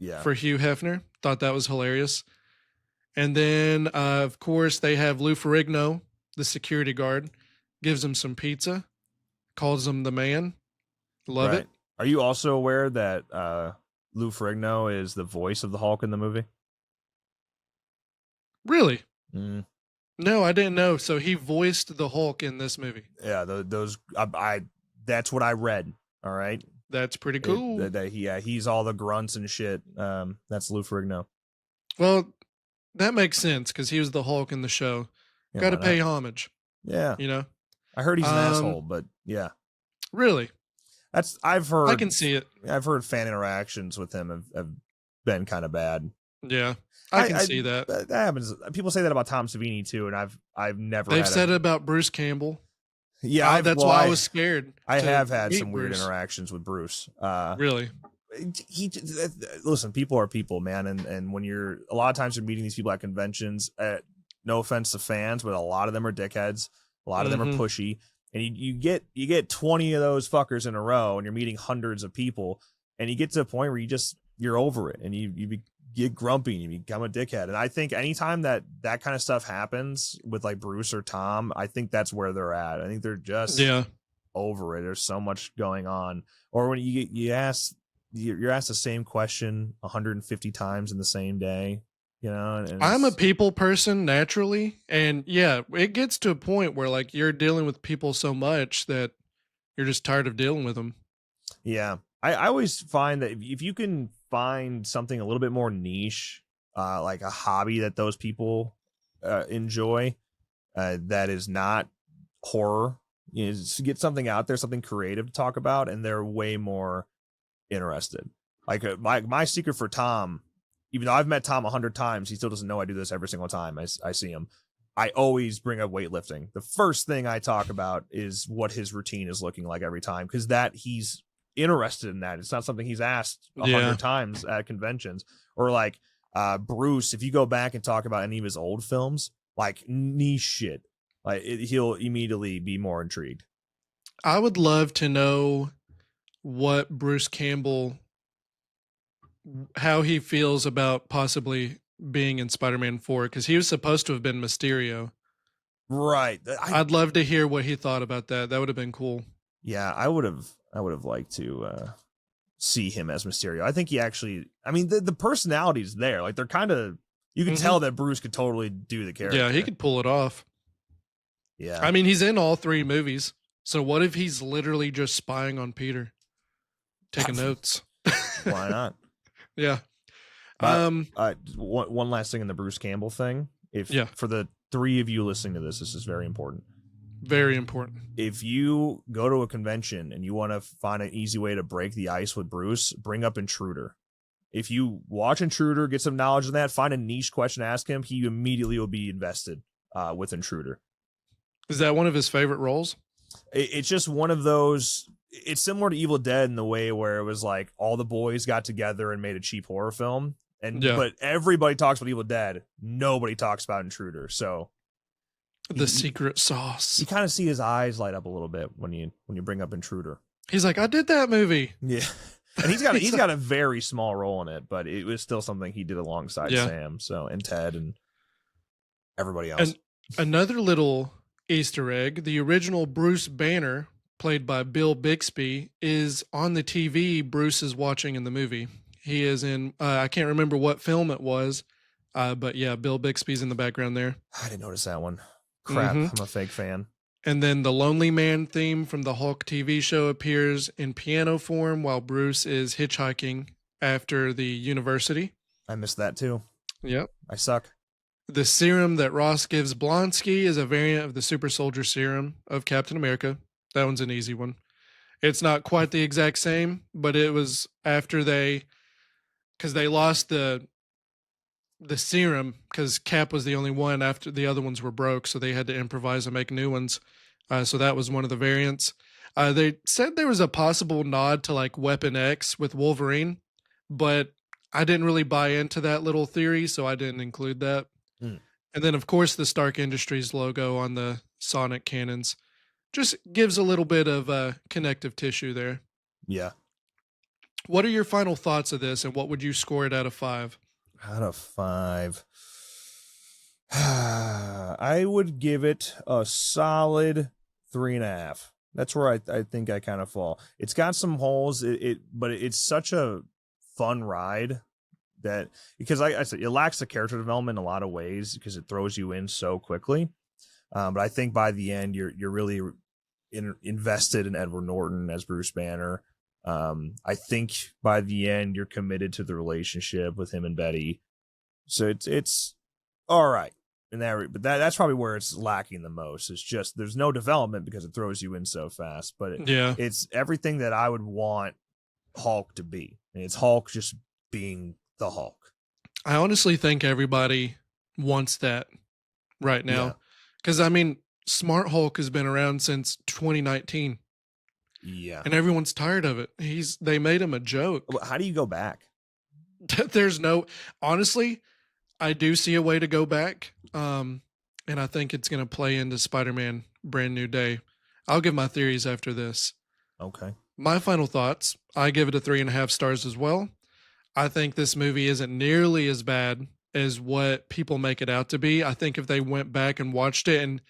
Yeah. For Hugh Hefner. Thought that was hilarious. And then, of course, they have Lou Ferrigno, the security guard, gives him some pizza, calls him the man. Love it. Are you also aware that Lou Ferrigno is the voice of the Hulk in the movie? Really? Mm, No, I didn't know. So he voiced the Hulk in this movie. yeah, those I that's what I read. All right, That's pretty cool. he's all the grunts and shit. That's Lou Ferrigno. Well, that makes sense because he was the Hulk in the show. Yeah, Got to why not? pay homage, Yeah, you know? I heard he's an Um, asshole, but yeah, Really? I've heard. I can see it. I've heard fan interactions with him have been kind of bad. Yeah, I can see that. That happens. People say that about Tom Savini too, and I've never. They've had said it about Bruce Campbell. Yeah, That's why I was scared. I to have had meet some weird Bruce. interactions with Bruce. Really? Listen, people are people, man, and when you're a lot of times you're meeting these people at conventions. No offense to fans, but a lot of them are dickheads. A lot of them are pushy, and you get 20 of those fuckers in a row, and you're meeting hundreds of people, and you get to a point where you're over it, and you get grumpy and you become a dickhead. And I think anytime that kind of stuff happens with like Bruce or Tom, I think that's where they're at. I think they're just over it. There's so much going on. Or when you're asked the same question 150 times in the same day, you know. And I'm a people person naturally, and yeah, it gets to a point where like you're dealing with people so much that you're just tired of dealing with them. Yeah, I always find that if you can find something a little bit more niche, like a hobby that those people enjoy, that is not horror, you know, just get something out there, something creative to talk about, and they're way more interested. Like my secret for Tom, even though I've met Tom 100 times, he still doesn't know I do this every single time I see him. I always bring up weightlifting. The first thing I talk about is what his routine is looking like every time, because that he's interested in that. It's not something he's asked 100 times at conventions. Or like Bruce, if you go back and talk about any of his old films, like niche shit, like he'll immediately be more intrigued. I would love to know what Bruce Campbell, how he feels about possibly being in Spider-Man 4, because he was supposed to have been Mysterio. Right. I'd love to hear what he thought about that. That would have been cool. Yeah, I would have liked to see him as Mysterio. I think he actually, I mean, the personality's there. Like they're kind of, you can tell that Bruce could totally do the character. Yeah, he could pull it off. Yeah. I mean, he's in all 3 movies. So what if he's literally just spying on Peter, taking notes? Why not? Yeah. One last thing in the Bruce Campbell thing. For the 3 of you listening to this is very important. Very important. If you go to a convention and you want to find an easy way to break the ice with Bruce, bring up Intruder. If you watch Intruder, get some knowledge of that, find a niche question to ask him, he immediately will be invested with Intruder. Is that one of his favorite roles? It's just one of those. It's similar to Evil Dead in the way where it was like all the boys got together and made a cheap horror film, but everybody talks about Evil Dead. Nobody talks about Intruder. So the secret sauce. You kind of see his eyes light up a little bit when you bring up Intruder. He's like, I did that movie. Yeah, and he's got a very small role in it, but it was still something he did alongside Sam, and Ted and everybody else. And another little Easter egg: the original Bruce Banner, played by Bill Bixby, is on the TV Bruce is watching in the movie. He is in, I can't remember what film it was, but yeah, Bill Bixby's in the background there. I didn't notice that one. Crap, I'm a fake fan. And then the Lonely Man theme from the Hulk TV show appears in piano form while Bruce is hitchhiking after the university. I missed that too. Yep. I suck. The serum that Ross gives Blonsky is a variant of the super soldier serum of Captain America. That one's an easy one. It's not quite the exact same, but it was after because they lost the serum because Cap was the only one after the other ones were broke, so they had to improvise and make new ones. So that was one of the variants. They said there was a possible nod to like Weapon X with Wolverine, but I didn't really buy into that little theory, so I didn't include that. And then, of course, the Stark Industries logo on the Sonic cannons just gives a little bit of connective tissue there. Yeah. What are your final thoughts of this, and what would you score it out of 5? Out of 5, I would give it a solid 3.5. That's where I think I kind of fall. It's got some holes, but it's such a fun ride that because I said it lacks the character development in a lot of ways because it throws you in so quickly. But I think by the end you're really invested in Edward Norton as Bruce Banner. I think by the end you're committed to the relationship with him and Betty. So it's all right. But that's probably where it's lacking the most. It's just there's no development because it throws you in so fast. But it's everything that I would want Hulk to be. And it's Hulk just being the Hulk. I honestly think everybody wants that right now. Because, I mean, Smart Hulk has been around since 2019. Yeah. And everyone's tired of it. They made him a joke. How do you go back? Honestly, I do see a way to go back. And I think it's going to play into Spider-Man Brand New Day. I'll give my theories after this. Okay. My final thoughts, I give it a 3.5 stars as well. I think this movie isn't nearly as bad as what people make it out to be. I think if they went back and watched it and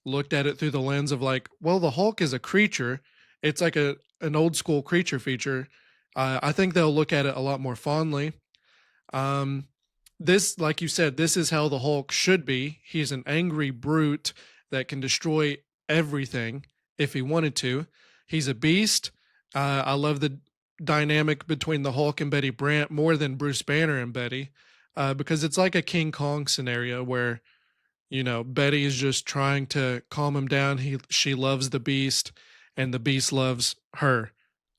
looked at it through the lens of like, well, the Hulk is a creature. It's like an old school creature feature. I think they'll look at it a lot more fondly. This, like you said, this is how the Hulk should be. He's an angry brute that can destroy everything if he wanted to. He's a beast. I love the dynamic between the Hulk and Betty Brant more than Bruce Banner and Betty, because it's like a King Kong scenario where, Betty is just trying to calm him down. She loves the beast and the beast loves her.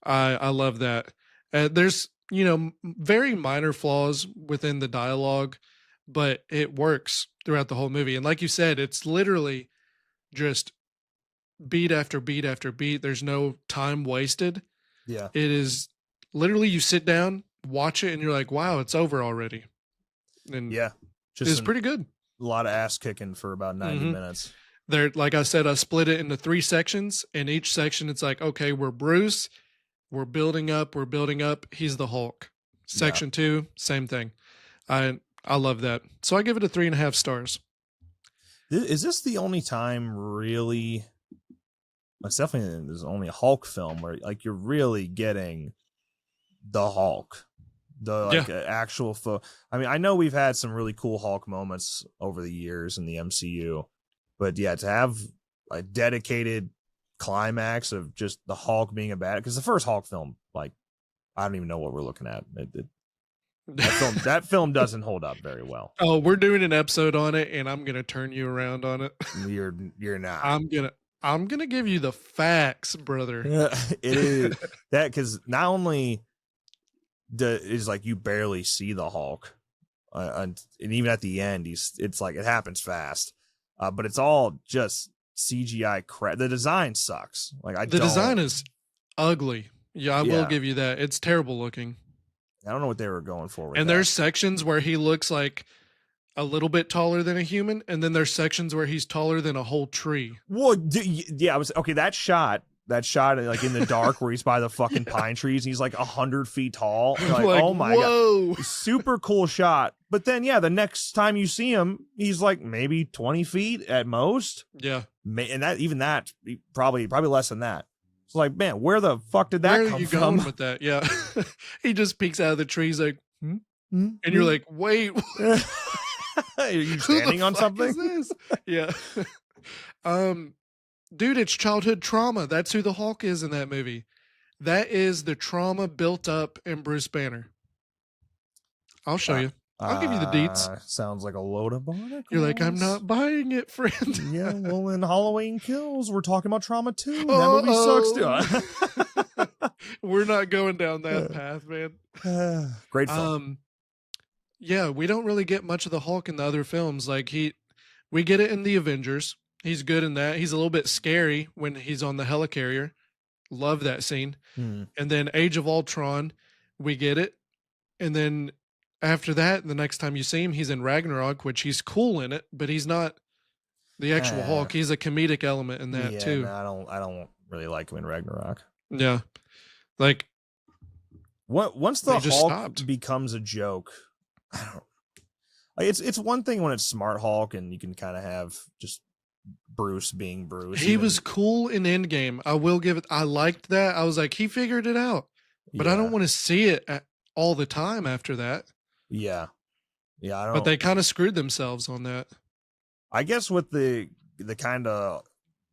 I love that. There's, very minor flaws within the dialogue, but it works throughout the whole movie. And like you said, it's literally just beat after beat after beat. There's no time wasted. Yeah. It is literally you sit down, watch it, and you're like, wow, it's over already. And it's pretty good. A lot of ass kicking for about 90 minutes. There, like I said, I split it into 3 sections. In each section, it's like, okay, we're Bruce. We're building up. He's the Hulk. Section 2, same thing. I love that. So I give it a 3.5 stars. Is this the only time really? It's definitely there's only a Hulk film where like you're really getting the Hulk, actual. I mean, I know we've had some really cool Hulk moments over the years in the MCU, but to have a dedicated climax of just the Hulk being a bad, because the first Hulk film, like, I don't even know what we're looking at. That film doesn't hold up very well. Oh, we're doing an episode on it, and I'm gonna turn you around on it. You're not. I'm gonna give you the facts, brother. It is that because not only is like you barely see the Hulk, and even at the end, it's like it happens fast, but it's all just CGI crap. The design sucks. Like the design is ugly. Yeah, I will give you that. It's terrible looking. I don't know what they were going for with and that. There's sections where he looks like a little bit taller than a human, and then there's sections where he's taller than a whole tree. Well, yeah, that shot like in the dark where he's by the fucking pine trees and he's like 100 feet tall. Like, oh my god, super cool shot. But then the next time you see him, he's like maybe 20 feet at most. Yeah, and that probably less than that. It's like, man, where the fuck did that come from? Where are you going with that? Yeah, he just peeks out of the trees like, and you're like, wait. Are you standing on something? Is this? Yeah. Dude, it's childhood trauma. That's who the Hulk is in that movie. That is the trauma built up in Bruce Banner. I'll show you. I'll give you the deets. Sounds like a load of barnacles. You're like, I'm not buying it, friend. Yeah, well, in Halloween Kills, we're talking about trauma too. And that movie sucks too. We're not going down that path, man. Great film. Yeah, we don't really get much of the Hulk in the other films. Like we get it in the Avengers. He's good in that. He's a little bit scary when he's on the helicarrier. Love that scene. And then Age of Ultron, we get it. And then after that, the next time you see him, he's in Ragnarok, which he's cool in it, but he's not the actual Hulk. He's a comedic element in that too. No, I don't really like him in Ragnarok. Yeah. Like once the Hulk becomes a joke, I don't. Like, it's one thing when it's Smart Hulk and you can kind of have just Bruce being Bruce. He was cool in Endgame. I will give it. I liked that. I was like, he figured it out, but I don't want to see it all the time after that. Yeah. Yeah, I don't. But they kind of screwed themselves on that. I guess with the kind of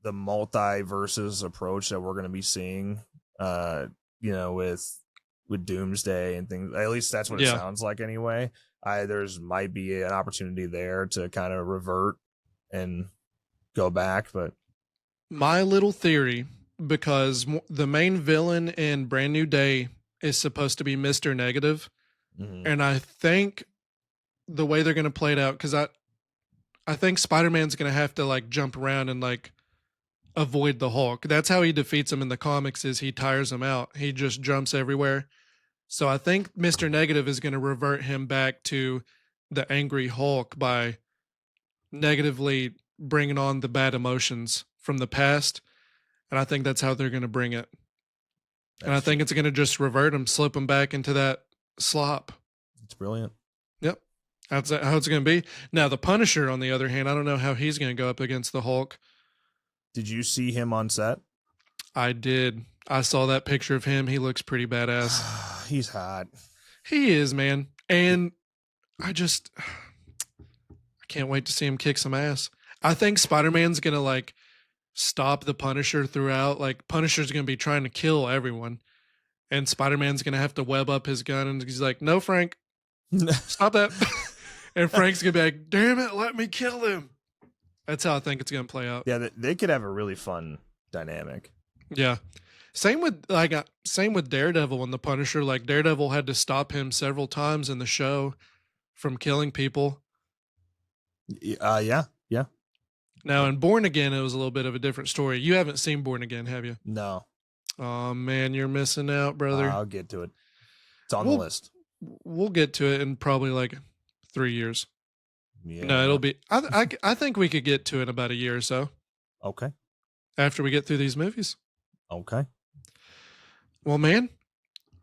the multiverses approach that we're going to be seeing, with Doomsday and things. At least that's what it sounds like anyway. There's might be an opportunity there to kind of revert and go back, but My little theory, because the main villain in Brand New Day is supposed to be Mr. Negative, and I think the way they're going to play it out, because I think Spider-Man's going to have to like jump around and like avoid the Hulk. That's how he defeats him in the comics, is he tires him out. He just jumps everywhere. So I think Mr. Negative is going to revert him back to the angry Hulk by negatively bringing on the bad emotions from the past. And I think that's how they're going to bring it. And I think it's going to just revert him, slip him back into that slop. It's brilliant. Yep. That's how it's going to be. Now, the Punisher, on the other hand, I don't know how he's going to go up against the Hulk. Did you see him on set? I did. I saw that picture of him. He looks pretty badass. He's hot. He is, man. And I can't wait to see him kick some ass. I think Spider-Man's going to like stop the Punisher throughout. Like Punisher's going to be trying to kill everyone. And Spider-Man's going to have to web up his gun. And he's like, no, Frank, stop that. And Frank's going to be like, damn it, let me kill him. That's how I think it's going to play out. Yeah, they could have a really fun dynamic. Yeah. Same with Daredevil and the Punisher. Like Daredevil had to stop him several times in the show from killing people. Yeah. Now in Born Again, it was a little bit of a different story. You haven't seen Born Again, have you? No. Oh man, you're missing out, brother. I'll get to it. It's on the list. We'll get to it in probably like 3 years. Yeah. No, it'll be. I think we could get to it in about a year or so. Okay. After we get through these movies. Okay. Well, man,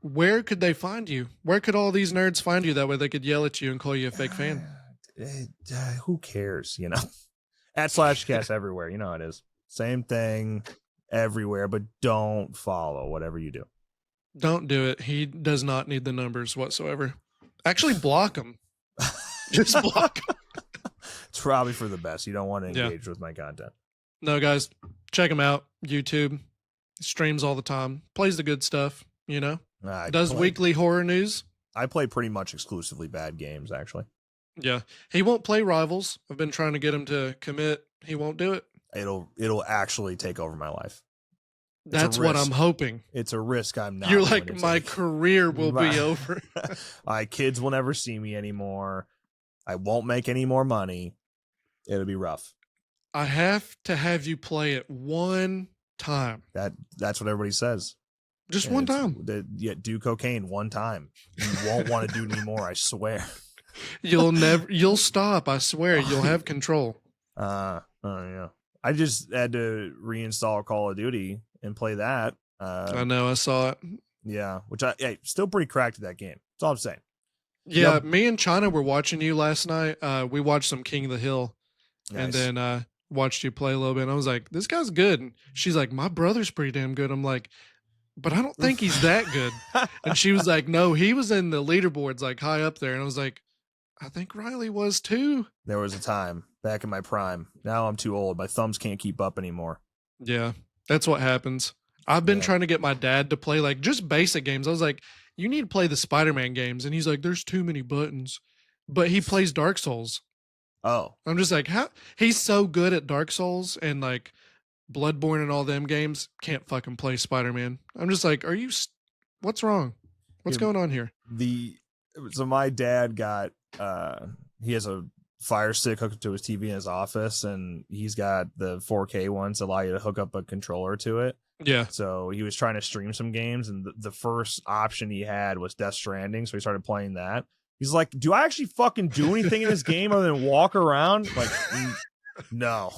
where could they find you? Where could all these nerds find you? That way they could yell at you and call you a fake fan. Who cares, At /cast everywhere. You know how it is. Same thing everywhere, but don't follow whatever you do. Don't do it. He does not need the numbers whatsoever. Actually, block him. Just block him. It's probably for the best. You don't want to engage with my content. No, guys, check him out. YouTube. Streams all the time. Plays the good stuff, Does weekly horror news. I play pretty much exclusively bad games, actually. Yeah. He won't play Rivals. I've been trying to get him to commit. He won't do it. It'll actually take over my life. That's what I'm hoping. It's a risk I'm not. You're like, my career will be over. My kids will never see me anymore. I won't make any more money. It'll be rough. I have to have you play it one time. That's what everybody says. Just one time. Do cocaine one time. You won't want to do any more, I swear. You'll stop, I swear. You'll have control. Yeah. I just had to reinstall Call of Duty and play that. I know, I saw it. Yeah, which still pretty cracked at that game. That's all I'm saying. Yeah, Yep. Me and China were watching you last night. We watched some King of the Hill. Nice. And then watched you play a little bit. And I was like, this guy's good. And she's like, my brother's pretty damn good. I'm like, but I don't think he's that good. And she was like, no, he was in the leaderboards like high up there. And I was like, I think Riley was too. There was a time back in my prime. Now I'm too old. My thumbs can't keep up anymore. Yeah, that's what happens. I've been trying to get my dad to play like just basic games. I was like, you need to play the Spider-Man games. And he's like, there's too many buttons. But he plays Dark Souls. Oh. I'm just like, how? He's so good at Dark Souls and like Bloodborne and all them games, can't fucking play Spider-Man. I'm just like, what's wrong? What's going on here? So my dad got, he has a Fire Stick hooked up to his TV in his office, and he's got the 4K ones that allow you to hook up a controller to it. Yeah. So he was trying to stream some games, and the first option he had was Death Stranding, so he started playing that. He's like, do I actually fucking do anything in this game other than walk around? Like, no,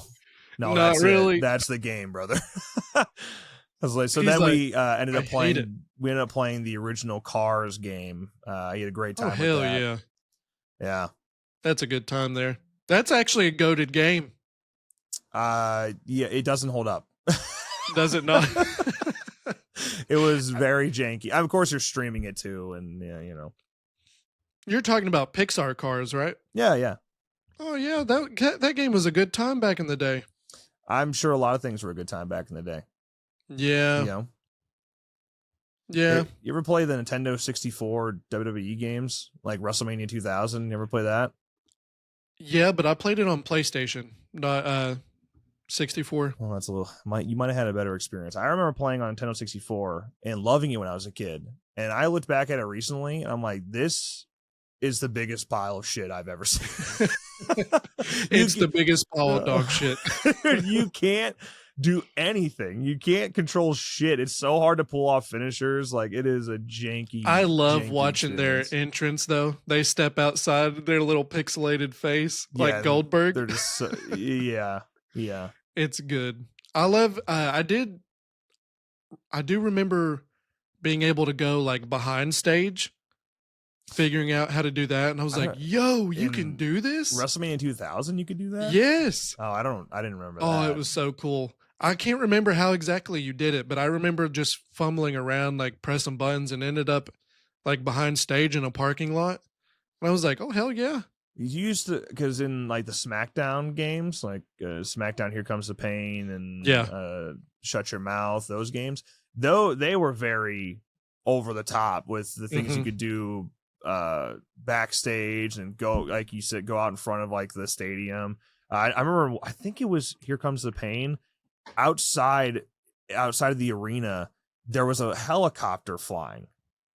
not that's really. That's the game, brother. I was like, so He's then like, we ended up I hate it. playing. We ended up playing the original Cars game. He had a great time. Oh, hell with that. yeah. Yeah. That's a good time there. That's actually a goated game. Yeah, it doesn't hold up. Does it not? It was very janky. Of course, you're streaming it too, and You're talking about Pixar cars, right? Yeah. Oh yeah, that game was a good time back in the day. I'm sure a lot of things were a good time back in the day. Yeah. You know? Yeah. You ever play the Nintendo 64 WWE games like WrestleMania 2000? You ever play that? Yeah, but I played it on PlayStation, not 64. Well, that's a little. You might have had a better experience. I remember playing on Nintendo 64 and loving it when I was a kid. And I looked back at it recently, and I'm like, this is the biggest pile of shit I've ever seen. It's the biggest pile of dog shit. You can't do anything. You can't control shit. It's so hard to pull off finishers. Like, it is a janky. I love janky watching experience. their entrance though. They step outside their little pixelated face like Yeah, Goldberg. They're just so, yeah. It's good. I love. I do remember being able to go like behind stage, figuring out how to do that, and I was like, "Yo, you can do this!" WrestleMania 2000, you could do that. Yes. Oh, I didn't remember. Oh, that. it was so cool. I can't remember how exactly you did it, but I remember just fumbling around, like pressing buttons, and ended up like behind stage in a parking lot. And I was like, "Oh hell yeah!" You used to, because in like the SmackDown games, like SmackDown Here Comes the Pain and Shut Your Mouth, those games, though they were very over the top with the things you could do backstage and go, like you said, go out in front of like the stadium. I remember, I think it was Here Comes the Pain. Outside of the arena, there was a helicopter flying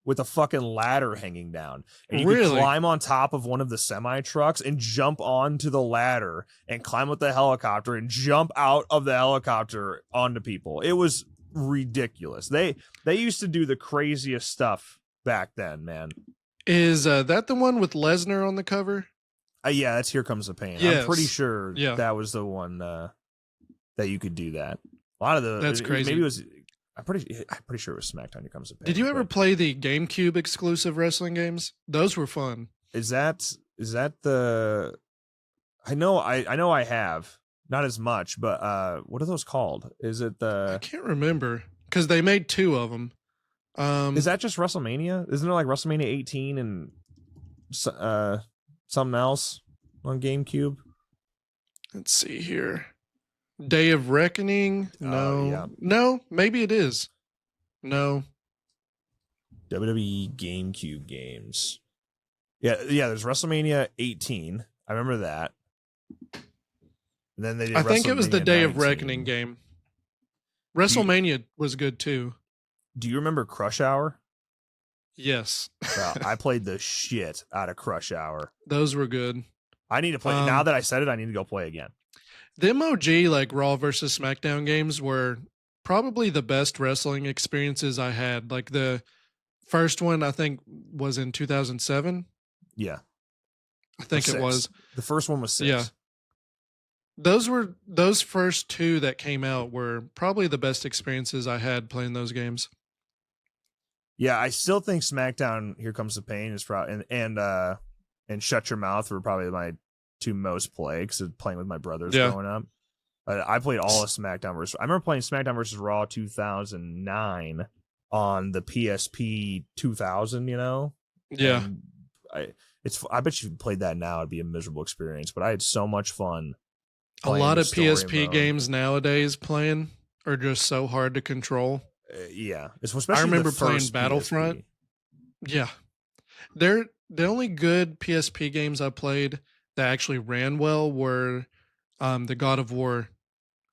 with a fucking ladder hanging down, and you could climb on top of one of the semi trucks and jump onto the ladder and climb with the helicopter and jump out of the helicopter onto people. It was ridiculous. They used to do the craziest stuff back then, man. Is that the one with Lesnar on the cover? Yeah, that's Here Comes the Pain. Yes. I'm pretty sure that was the one that you could do that. A lot of the that's crazy. Maybe it was. I'm pretty sure it was SmackDown. Here Comes the Pain. Did you ever play the GameCube exclusive wrestling games? Those were fun. Is that the? I know I have, not as much, but what are those called? Is it the? I can't remember because they made two of them. Is that just WrestleMania? Isn't there like WrestleMania 18 and something else on GameCube? Let's see here. Day of Reckoning? No. No, maybe it is. No. WWE GameCube games. Yeah, there's WrestleMania 18. I remember that. And then they did I think it was the Day of 19. Reckoning game. WrestleMania was good too. Do you remember Crush Hour? Yes. I played the shit out of Crush Hour. Those were good. I need to play. Now that I said it, I need to go play again. The MOG, like Raw versus SmackDown games, were probably the best wrestling experiences I had. Like the first one, I think, was in 2007. Yeah. I think it was. The first one was 6. Yeah. Those first two that came out were probably the best experiences I had playing those games. Yeah, I still think SmackDown Here Comes the Pain is probably and Shut Your Mouth were probably my two most played because playing with my brothers growing up. I played all of SmackDown versus. I remember playing SmackDown versus Raw 2009 on the PSP 2000. You know. Yeah. And I bet you played that now, it'd be a miserable experience. But I had so much fun. A lot of PSP games nowadays playing are just so hard to control. Yeah, especially I remember the playing first Battlefront. PSP. Yeah, they're the only good PSP games I played that actually ran well were the God of War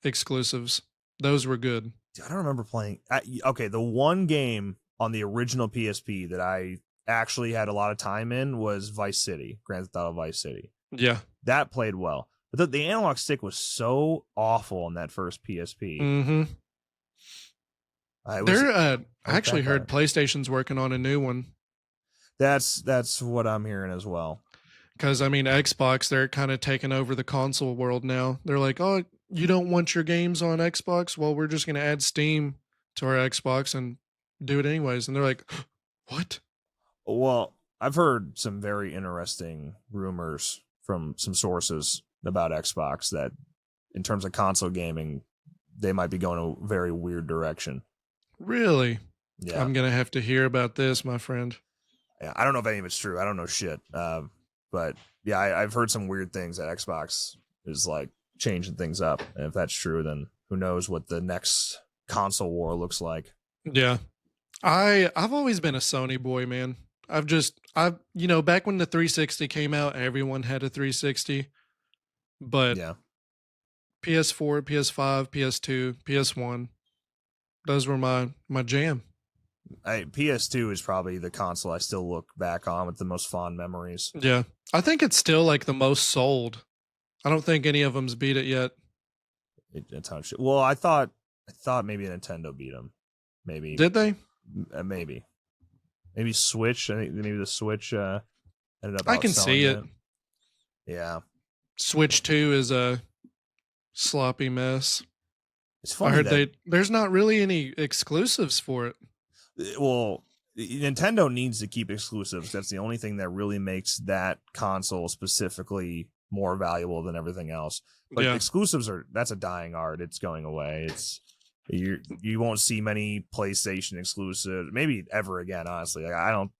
exclusives. Those were good. I don't remember playing. Okay, the one game on the original PSP that I actually had a lot of time in was Vice City, Grand Theft Auto Vice City. Yeah, that played well. But the analog stick was so awful on that first PSP. Mm-hmm. I actually heard PlayStation's working on a new one. That's what I'm hearing as well. Because I mean, Xbox, they're kind of taking over the console world now. They're like, oh, you don't want your games on Xbox? Well, we're just going to add Steam to our Xbox and do it anyways. And they're like, what? Well, I've heard some very interesting rumors from some sources about Xbox that in terms of console gaming, they might be going a very weird direction. Really? Yeah. I'm going to have to hear about this, my friend. Yeah, I don't know if any of it's true. I don't know shit. But yeah, I've heard some weird things that Xbox is like changing things up. And if that's true, then who knows what the next console war looks like. Yeah. I've always been a Sony boy, man. I've back when the 360 came out, everyone had a 360. But Yeah. PS4, PS5, PS2, PS1, those were my jam. PS2 is probably the console I still look back on with the most fond memories. Yeah. I think it's still like the most sold. I don't think any of them's beat it yet. It's how shit. Well, I thought maybe Nintendo beat them. Maybe Did they? Maybe Switch. I think maybe the Switch ended up. I can see outselling it. Yeah. Switch 2 is a sloppy mess. It's I funny. heard there's not really any exclusives for it. Well, Nintendo needs to keep exclusives. That's the only thing that really makes that console specifically more valuable than everything else. But Yeah. exclusives that's a dying art. It's going away. You won't see many PlayStation exclusives, maybe ever again. Honestly, like, I don't.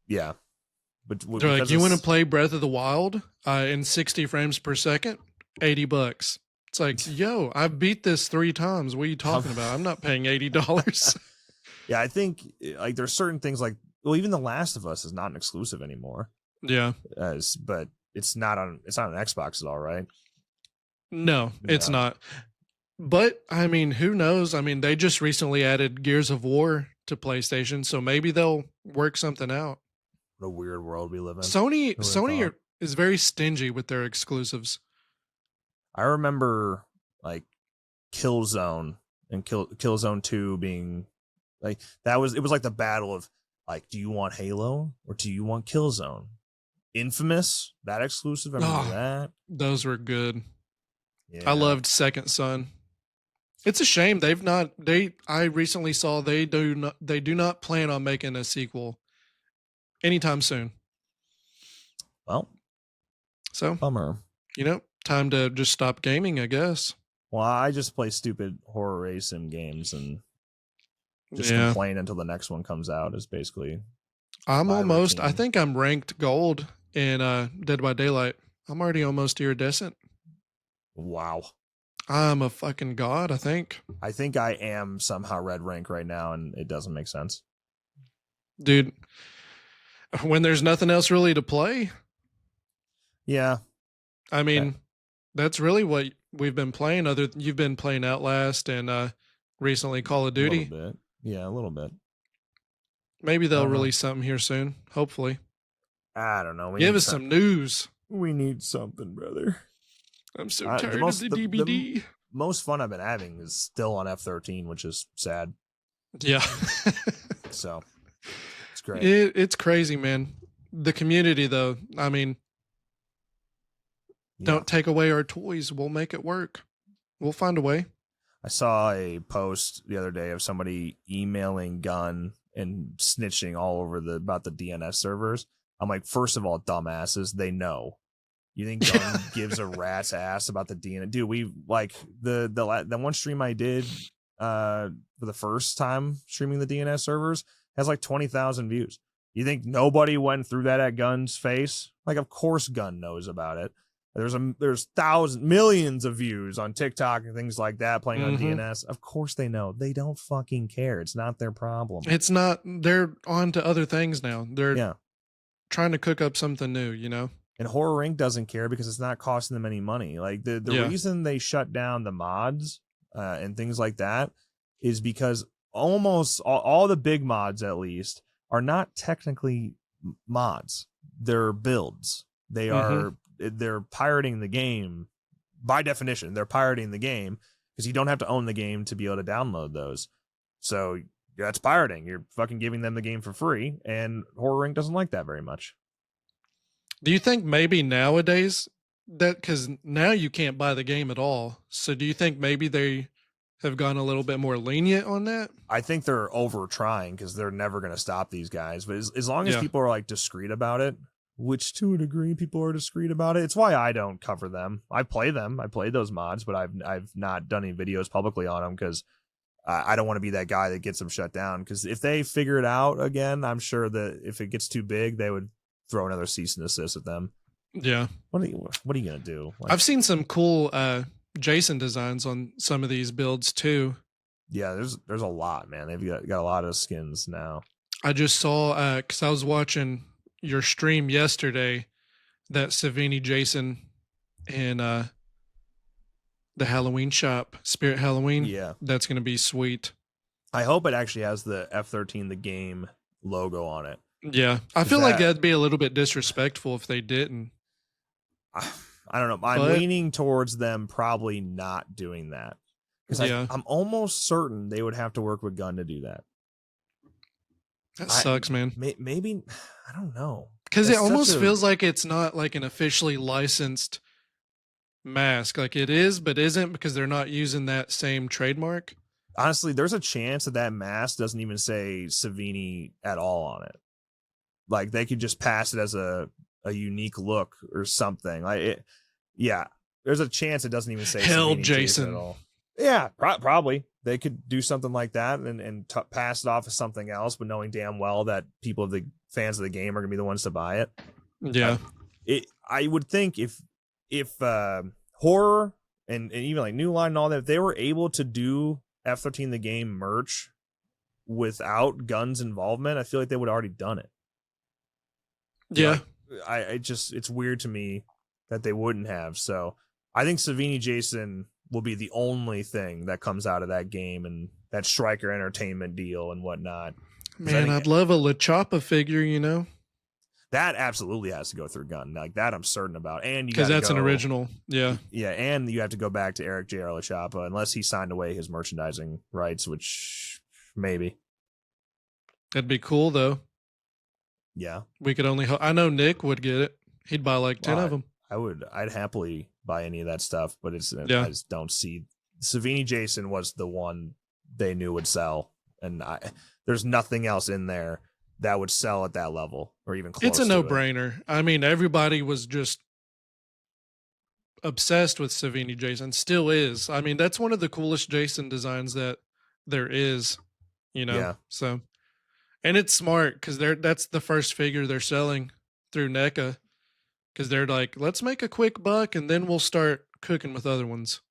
Yeah, but They're like, you want to play Breath of the Wild in 60 frames per second, $80. It's like, yo, I've beat this 3 times. What are you talking about? I'm not paying $80. Yeah, I think like there's certain things like, well, even The Last of Us is not an exclusive anymore. Yeah. But it's not on Xbox at all, right? No, it's not. But I mean, who knows? I mean, they just recently added Gears of War to PlayStation, so maybe they'll work something out. What a weird world we live in. Sony is very stingy with their exclusives. I remember like Killzone and Killzone 2 being like it was like the battle of like, do you want Halo or do you want Killzone? Infamous, that exclusive. I remember that. Those were good. Yeah. I loved Second Son. It's a shame I recently saw they do not plan on making a sequel anytime soon. Well, so bummer. Time to just stop gaming, I guess. Well, I just play stupid horror race sim games and just complain until the next one comes out is basically. I think I'm ranked gold in Dead by Daylight. I'm already almost iridescent. Wow. I'm a fucking god, I think. I think I am somehow red rank right now, and it doesn't make sense. Dude, when there's nothing else really to play. Yeah. I mean, that's really what we've been playing. You've been playing Outlast and recently Call of Duty. A little bit. Yeah, a little bit. Maybe they'll release something here soon. Hopefully. I don't know. Give us some news. We need something, brother. I'm so tired of the DVD. The most fun I've been having is still on F13, which is sad. Yeah. So it's great. It's crazy, man. The community, though, I mean, don't take away our toys. We'll make it work. We'll find a way. I saw a post the other day of somebody emailing Gun and snitching all over about the DNS servers. I'm like, first of all, dumbasses, they know. You think Gun gives a rat's ass about the DNS? Dude, we like the one stream I did for the first time streaming the DNS servers has like 20,000 views. You think nobody went through that at Gun's face? Like, of course Gun knows about it. There's millions of views on TikTok and things like that playing on DNS. Of course they know. They don't fucking care. It's not their problem. It's not. They're on to other things now. They're trying to cook up something new, And Horror Inc. doesn't care because it's not costing them any money. Like the reason they shut down the mods and things like that is because almost all the big mods, at least, are not technically mods. They're builds. They are. They're pirating the game by definition. They're pirating the game because you don't have to own the game to be able to download those. So that's pirating. You're fucking giving them the game for free, and Horror Inc. doesn't like that very much. Do you think maybe nowadays because now you can't buy the game at all? So do you think maybe they have gone a little bit more lenient on that? I think they're over trying because they're never going to stop these guys. But as long as people are like discreet about it, which to a degree people are discreet about it. It's why I don't cover them. I play them. I play those mods, but I've not done any videos publicly on them because I don't want to be that guy that gets them shut down, because if they figure it out again, I'm sure that if it gets too big, they would throw another cease and desist at them. Yeah. What are you gonna do? Like, I've seen some cool Jason designs on some of these builds too. yeah, there's a lot, man. They've got a lot of skins now. I just saw because I was watching your stream yesterday, that Savini Jason in the Halloween shop, Spirit Halloween. Yeah, That's gonna be sweet. I hope it actually has the F-13 the game logo on it. Yeah, I feel like that'd be a little bit disrespectful if they didn't. I don't know. I'm leaning towards them probably not doing that, because I'm almost certain they would have to work with Gunn to do that. That sucks, man. Maybe, I don't know. Because it almost feels like it's not like an officially licensed mask. Like it is, but isn't, because they're not using that same trademark. Honestly, there's a chance that mask doesn't even say Savini at all on it. Like they could just pass it as a unique look or something. Like it, yeah. There's a chance it doesn't even say Hell, Savini Jason at all. Yeah, probably they could do something like that and pass it off as something else, but knowing damn well that people, the fans of the game, are gonna be the ones to buy it. Yeah, I would think if horror and even like New Line and all that, if they were able to do F-13 the game merch without Gunn's involvement, I feel like they would have already done it. Yeah, it's weird to me that they wouldn't have. So I think Savini Jason will be the only thing that comes out of that game and that Stryker Entertainment deal and whatnot. Man, I'd love a La Choppa figure, you know? That absolutely has to go through Gunn. Like that I'm certain about. And you, because that's an original. Yeah. Yeah. And you have to go back to Eric J.R. La Choppa unless he signed away his merchandising rights, which maybe. That'd be cool though. Yeah. We could only I know Nick would get it. He'd buy like 10 of them. I'd happily buy any of that stuff, but I just don't see. Savini Jason was the one they knew would sell, and there's nothing else in there that would sell at that level or even close. It's a no-brainer. I mean, everybody was just obsessed with Savini Jason, still is. I mean, that's one of the coolest Jason designs that there is, you know. Yeah. So, and it's smart because that's the first figure they're selling through NECA. Because they're like, let's make a quick buck and then we'll start cooking with other ones.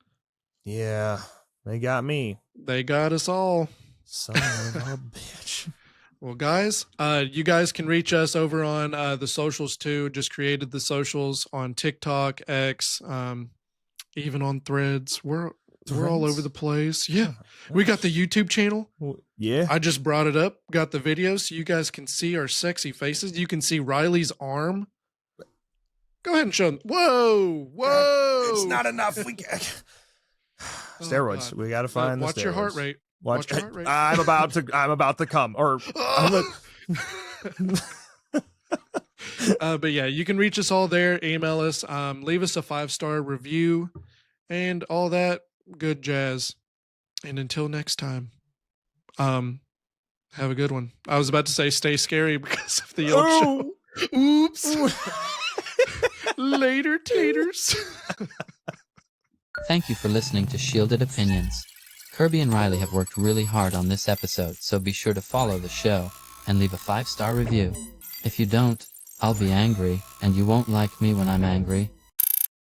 Yeah, they got me. They got us all. Son of a bitch. Well, guys, you guys can reach us over on the socials too. Just created the socials on TikTok, X, even on Threads. We're all over the place. Yeah. We got the YouTube channel. Yeah. I just brought it up. Got the video so you guys can see our sexy faces. You can see Riley's arm. Go ahead and show them. Whoa. It's not enough. We steroids. We got to find the watch steroids. your heart rate. Watch your heart rate. I'm about to come. Or but yeah, you can reach us all there. Email us. Leave us a 5-star review and all that good jazz. And until next time, have a good one. I was about to say stay scary because of the old show. Oops. Later, taters. Thank you for listening to Shielded Opinions. Kirby and Riley have worked really hard on this episode, so be sure to follow the show and leave a 5-star review. If you don't, I'll be angry, and you won't like me when I'm angry.